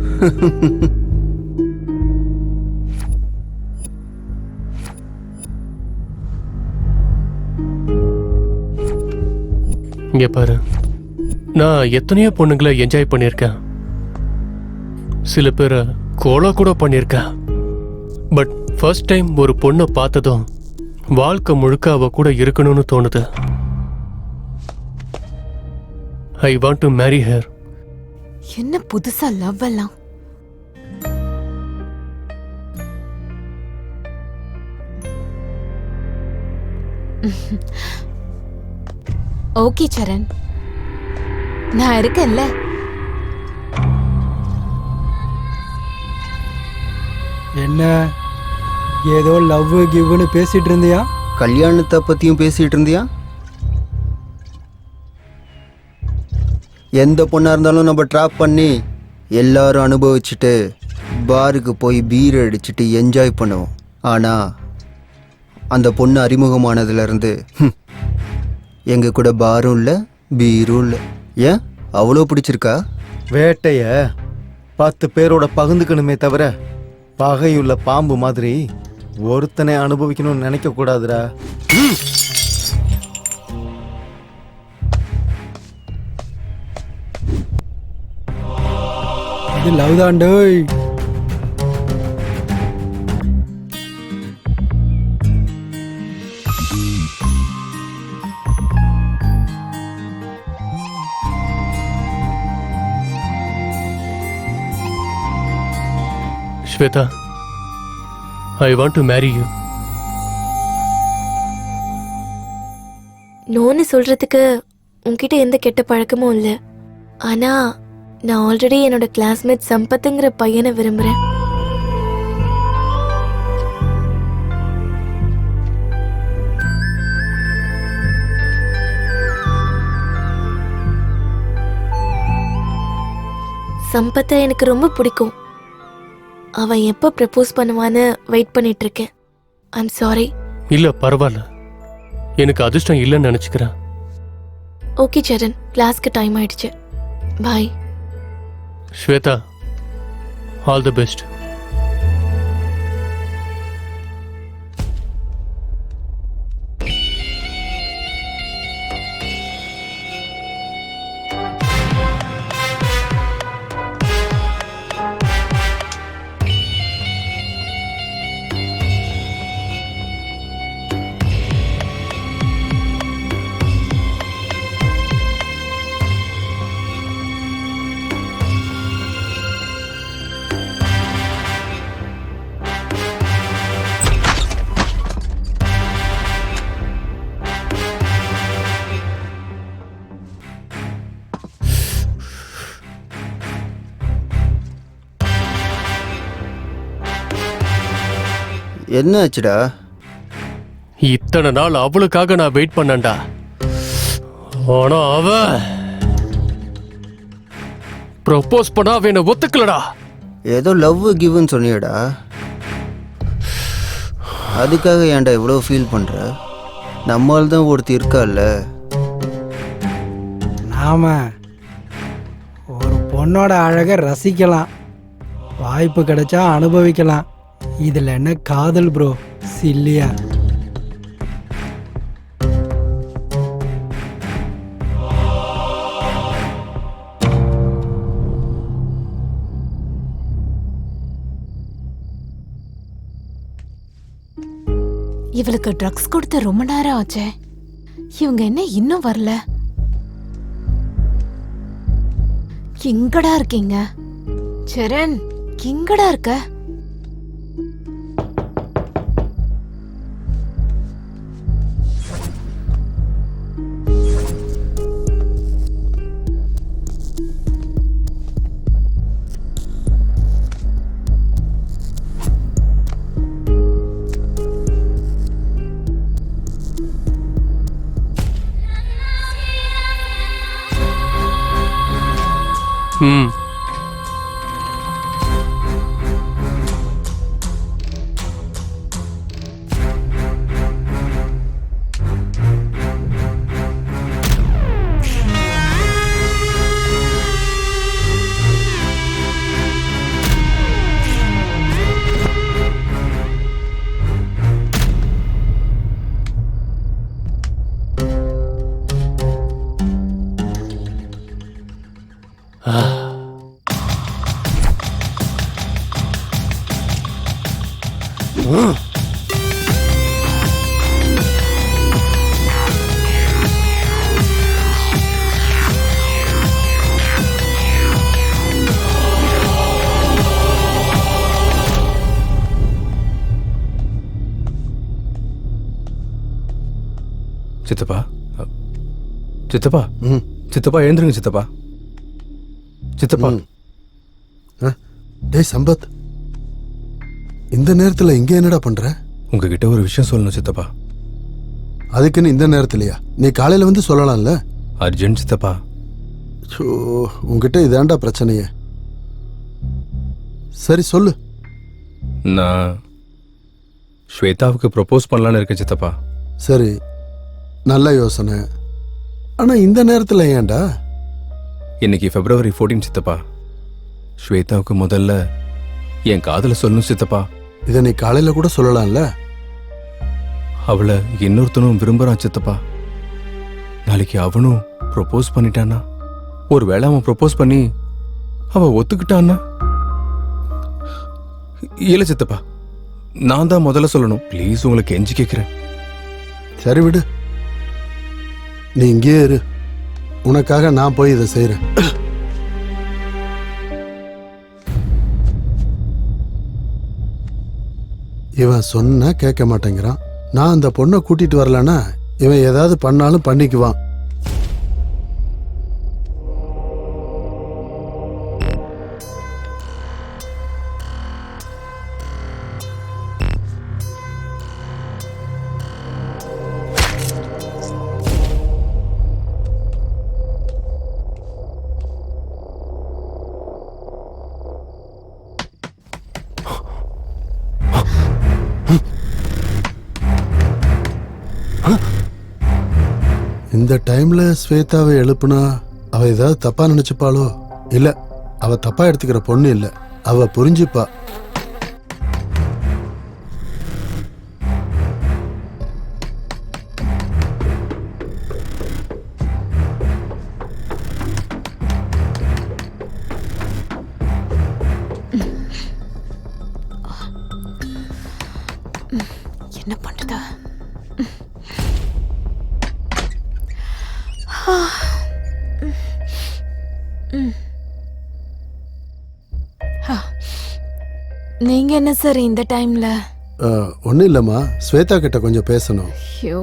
இங்க பாரு, நான் எத்தனையோ பொண்ணுங்களை என்ஜாய் பண்ணியிருக்கேன், சில பேரை கோலா கூட பண்ணியிருக்கேன். பட் ஃபர்ஸ்ட் டைம் ஒரு பொண்ணை பார்த்ததும் வாழ்க்கை முழுக்க அவ கூட இருக்கணும்னு தோணுது. ஐ வாண்ட் டு மேரி ஹர். என்ன புதுசா லவ் எல்லாம்? ஓகே சரண், நான் இருக்கேன்ல. என்ன ஏதோ லவ் கிவ்னு பேசிட்டு இருந்தியா? கல்யாணத்தை பத்தியும் பேசிட்டு இருந்தியா? எந்த பொண்ணா இருந்தாலும் நம்ம ட்ராப் பண்ணி எல்லாரும் அனுபவிச்சுட்டு பாருக்கு போய் பீர் அடிச்சுட்டு என்ஜாய் பண்ணுவோம். ஆனா அந்த பொண்ணு அறிமுகமானதுலேருந்து எங்க கூட பாரும் இல்லை பீரும் இல்லை. ஏன் அவ்வளோ பிடிச்சிருக்கா? வேட்டைய 10 பேரோட பகிர்ந்துக்கணுமே தவிர பகையுள்ள பாம்பு மாதிரி ஒருத்தனை அனுபவிக்கணும்னு நினைக்க கூடாதுடா. இது லவ் தாண்டோய். Shweta, I want to marry you. நோன்னு சொல்றதுக்கு உன்கிட்ட எந்த கெட்ட பழக்கமும் இல்லை. ஆனா நான் ஆல்ரெடி என்னோட கிளாஸ்மேட் சம்பத்துங்கிற பையனை விரும்புறேன். சம்பத்தை எனக்கு ரொம்ப பிடிக்கும். அவன் எப்போ ப்ரப்போஸ் பண்ணுவான்னு வெயிட் பண்ணிட்டு இருக்கேன். I'm sorry. இல்ல பரவாயில்ல, எனக்கு அதிர்ஷ்டம் இல்லைன்னு நினைச்சுக்கிறேன். ஓகே சரண், கிளாஸ்க்கு டைம் ஆயிடுச்சு. Bye. Shweta, all the best. என்ன ஆச்சுடா? இத்தனை நாள் அவளுக்காக நான் வெயிட் பண்ணேன்டா. ஆனா அவ ப்ரப்போஸ் பண்ணா அவ என்ன ஒத்துக்கலடா. ஏதோ லவ் கிவ்னு சொன்னியடா, அதுக்காக ஏன்டா இவ்வளோ ஃபீல் பண்ற? நம்மால் தான் ஒருத்தி இருக்கால்ல. நாம ஒரு பொண்ணோட அழகை ரசிக்கலாம், வாய்ப்பு கிடைச்சா அனுபவிக்கலாம். இதில் என்ன காதல் ப்ரோ, சில்லியா? இவளுக்கு ட்ரக்ஸ் கொடுத்து ரொம்ப நேரம் ஆச்சே. இவங்க என்ன இன்னும் வரல? எங்கடா இருக்கீங்க? சரண், எங்கடா இருக்க? ம், சித்தப்பா, சித்தப்பா, சித்தப்பா எழுந்துருங்க சித்தப்பா. சித்தப்பா. டேய் சம்பத், இந்த நேரத்துல இங்க என்னடா பண்ற? உங்ககிட்ட ஒரு விஷயம் சொல்லணும் சித்தப்பா. அதுக்குன்னு இந்த நேரத்துலயா? நீ காலையில வந்து சொல்லலாம்ல. அர்ஜென்ட் சித்தப்பா. உங்ககிட்ட இதாண்டா பிரச்சனையே. சரி சொல்லு. ஸ்வேதாவுக்கு ப்ரொபோஸ் பண்ணலான்னு இருக்கேன் சித்தப்பா. சரி, நல்ல யோசனை. ஆனா இந்த நேரத்துல ஏன்டா? இன்னைக்கு February 14 சித்தப்பா. ஸ்வேதாவுக்கு முதல்ல என் காதல சொல்லணும் சித்தப்பா. இதை நீ காலையில கூட சொல்லலாம்ல. அவளை இன்னொருத்தனும் விரும்புறான் சித்தப்பா. நாளைக்கு அவனும் ப்ரொபோஸ் பண்ணிட்டானா, ஒருவேளை அவன் ப்ரொபோஸ் பண்ணி அவ ஒத்துக்கிட்டான்னா? இல்ல சித்தப்பா, நான் தான் முதல்ல சொல்லணும். ப்ளீஸ், உங்களுக்கு கெஞ்சி கேட்கிறேன். சரி விடு, நீ இங்கே இரு. உனக்காக நான் போய் இதை செய்யறேன். இவன் சொன்னா கேட்க மாட்டேங்கிறான். நான் அந்த பொண்ணை கூட்டிட்டு வரலன்னா இவன் ஏதாவது பண்ணாலும் பண்ணிக்குவான். இந்த டைம்ல ஸ்வேதாவை எழுப்புனா அவ ஏதாவது தப்பா நினைச்சுப்பாளோ? இல்ல, அவ தப்பா எடுத்துக்கிற பொண்ணு இல்ல, அவ புரிஞ்சுப்பா. என்ன பண்றதா? நீங்க என்ன சார் இந்த டைம்ல? ஒன்னும் இல்லம்மா, ஸ்வேதா கிட்ட கொஞ்சம் பேசணும். ஐயோ,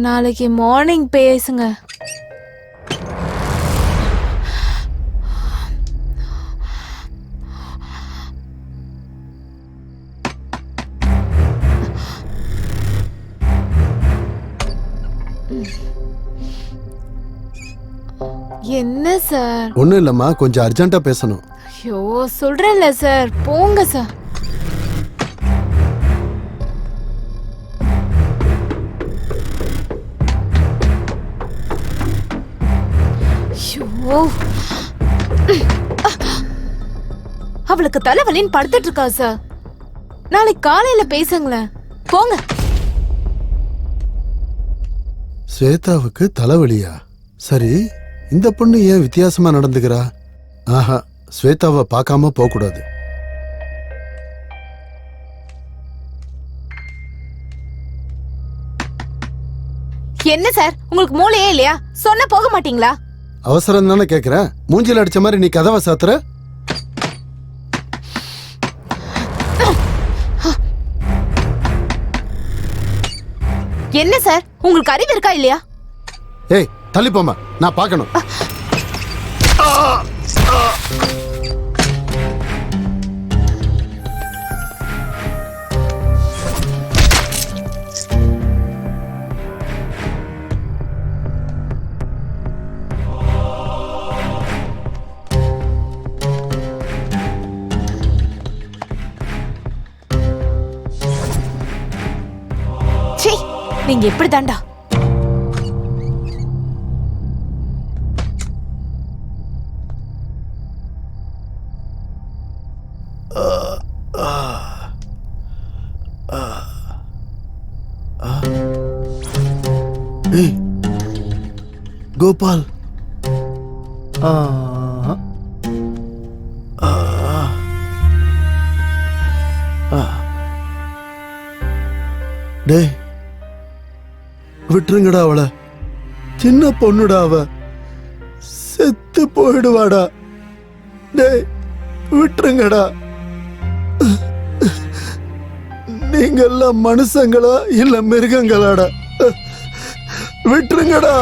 நாளைக்கு மார்னிங் பேசுங்க. என்ன சார்? ஒன்னும் இல்லம்மா, கொஞ்சம் அர்ஜென்ட்டா பேசணும். ஐயோ, சொல்றேன்ல சார், போங்க சார். ஐயோ, அவளுக்கு தலைவலின்னு படுத்துட்டு இருக்கா சார். நாளைக்கு காலையில பேசுங்களேன், போங்க. ஸ்வேதாவுக்கு தலைவலியா? சரி, இந்த பொண்ணு ஏன் வித்தியாசமா நடந்துக்கிறா? ஆஹா, ஸ்வேதாவை பார்க்காம போக கூடாது. என்ன சார், உங்களுக்கு மூளையே இல்லையா? சொன்ன போக மாட்டீங்களா? அவசரம் தானே கேக்குறேன். மூஞ்சில அடிச்ச மாதிரி நீ கதவை சாத்துற. என்ன சார், உங்களுக்கு அறிவு இருக்கா இல்லையா? ஏய், தள்ளிப்போமா, நான் பார்க்கணும். சீ, நீங்க எப்படி தாண்டா? ஏய், கோபால். டேய், விட்டுருங்கடா அவளை. சின்ன பொண்ணுடா அவ, செத்து போயிடுவாடா. டேய், விட்டுருங்கடா. நீங்க எல்லாம் மனுஷங்களா இல்ல மிருகங்களாடா? விட்டுருங்கடா.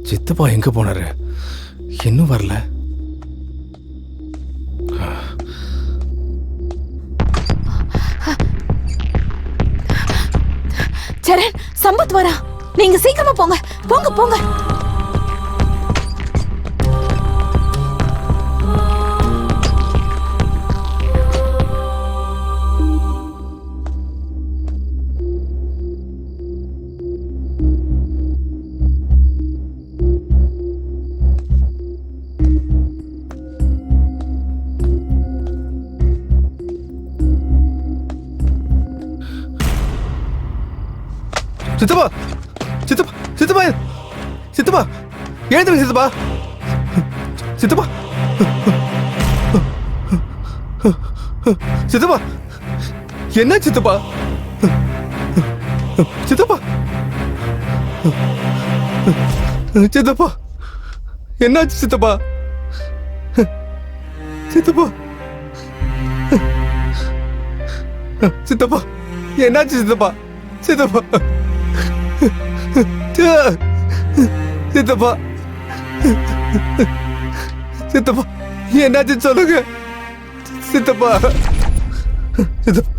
சித்தப்பா எங்க போனாரு? இன்னும் வரல. சரண், சம்பத் வரா. நீங்க சீக்கிரமா போங்க, போங்க போங்க. சித்தப்பா சித்தப்பா சித்தப்பா சித்தப்பா எழுந்துங்க சித்தப்பா சித்தப்பா சித்தப்பா என்ன சித்தப்பா சித்தப்பா சித்தப்பா என்னாச்சு சித்தப்பா சித்தப்பா சித்தப்பா என்னாச்சு சித்தப்பா சித்தப்பா சித்தப்பா சித்தப்பா என்னாச்சு சொல்லுங்க சித்தப்பா சித்தப்பா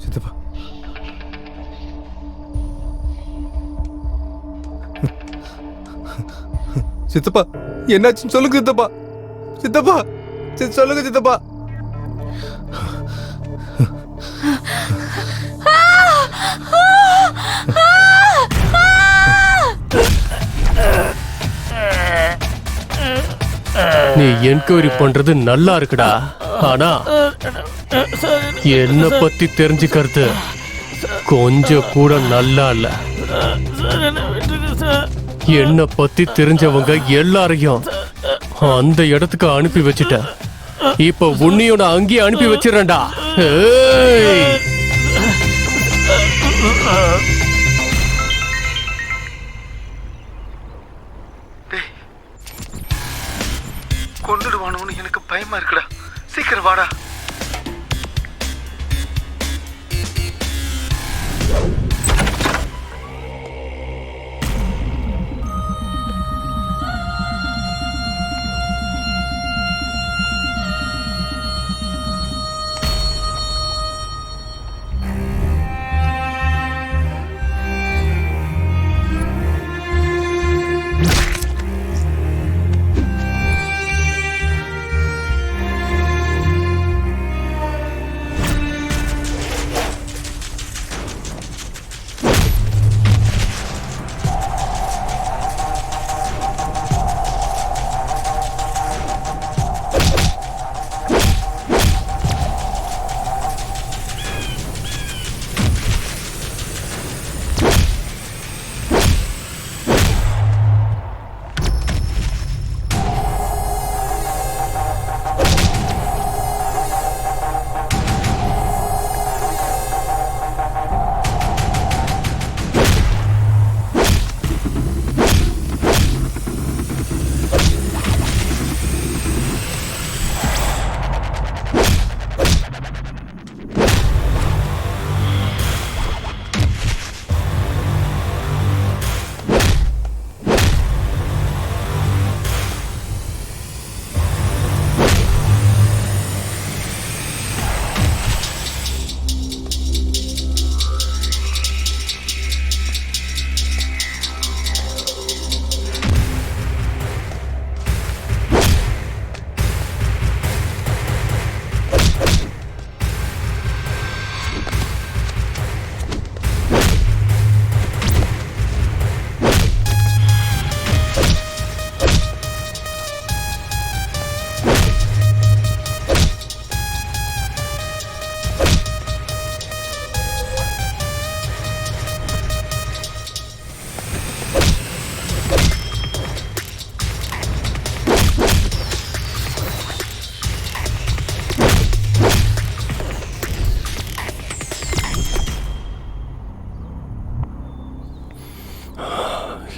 சித்தப்பா சித்தப்பா என்னாச்சுன்னு சொல்லுங்க சித்தப்பா சித்தப்பா சொல்லுங்க சித்தப்பா நீ என்கொயரி பண்றது நல்லா இருக்குடா, ஆனா என்ன பத்தி தெரிஞ்சுக்கிறது கொஞ்சம் கூட நல்லா இல்ல. என்ன பத்தி தெரிஞ்சவங்க எல்லாரையும் அந்த இடத்துக்கு அனுப்பி வச்சுட்டேன். இப்ப உன்னையோட அங்கேயே அனுப்பி வச்சிடறேன்டா. கொண்டுடுவானோன்னு எனக்கு பயமா இருக்குடா. சீக்கிரம் வாடா.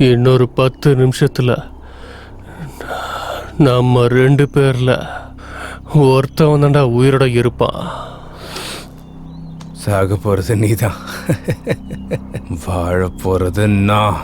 இன்னொரு 10 நிமிஷத்துல நம்ம 2 பேர்ல ஒருத்தவன் தான்டா உயிரோட இருப்பான். சாக போறது நீதான், வாழ போறது நான்.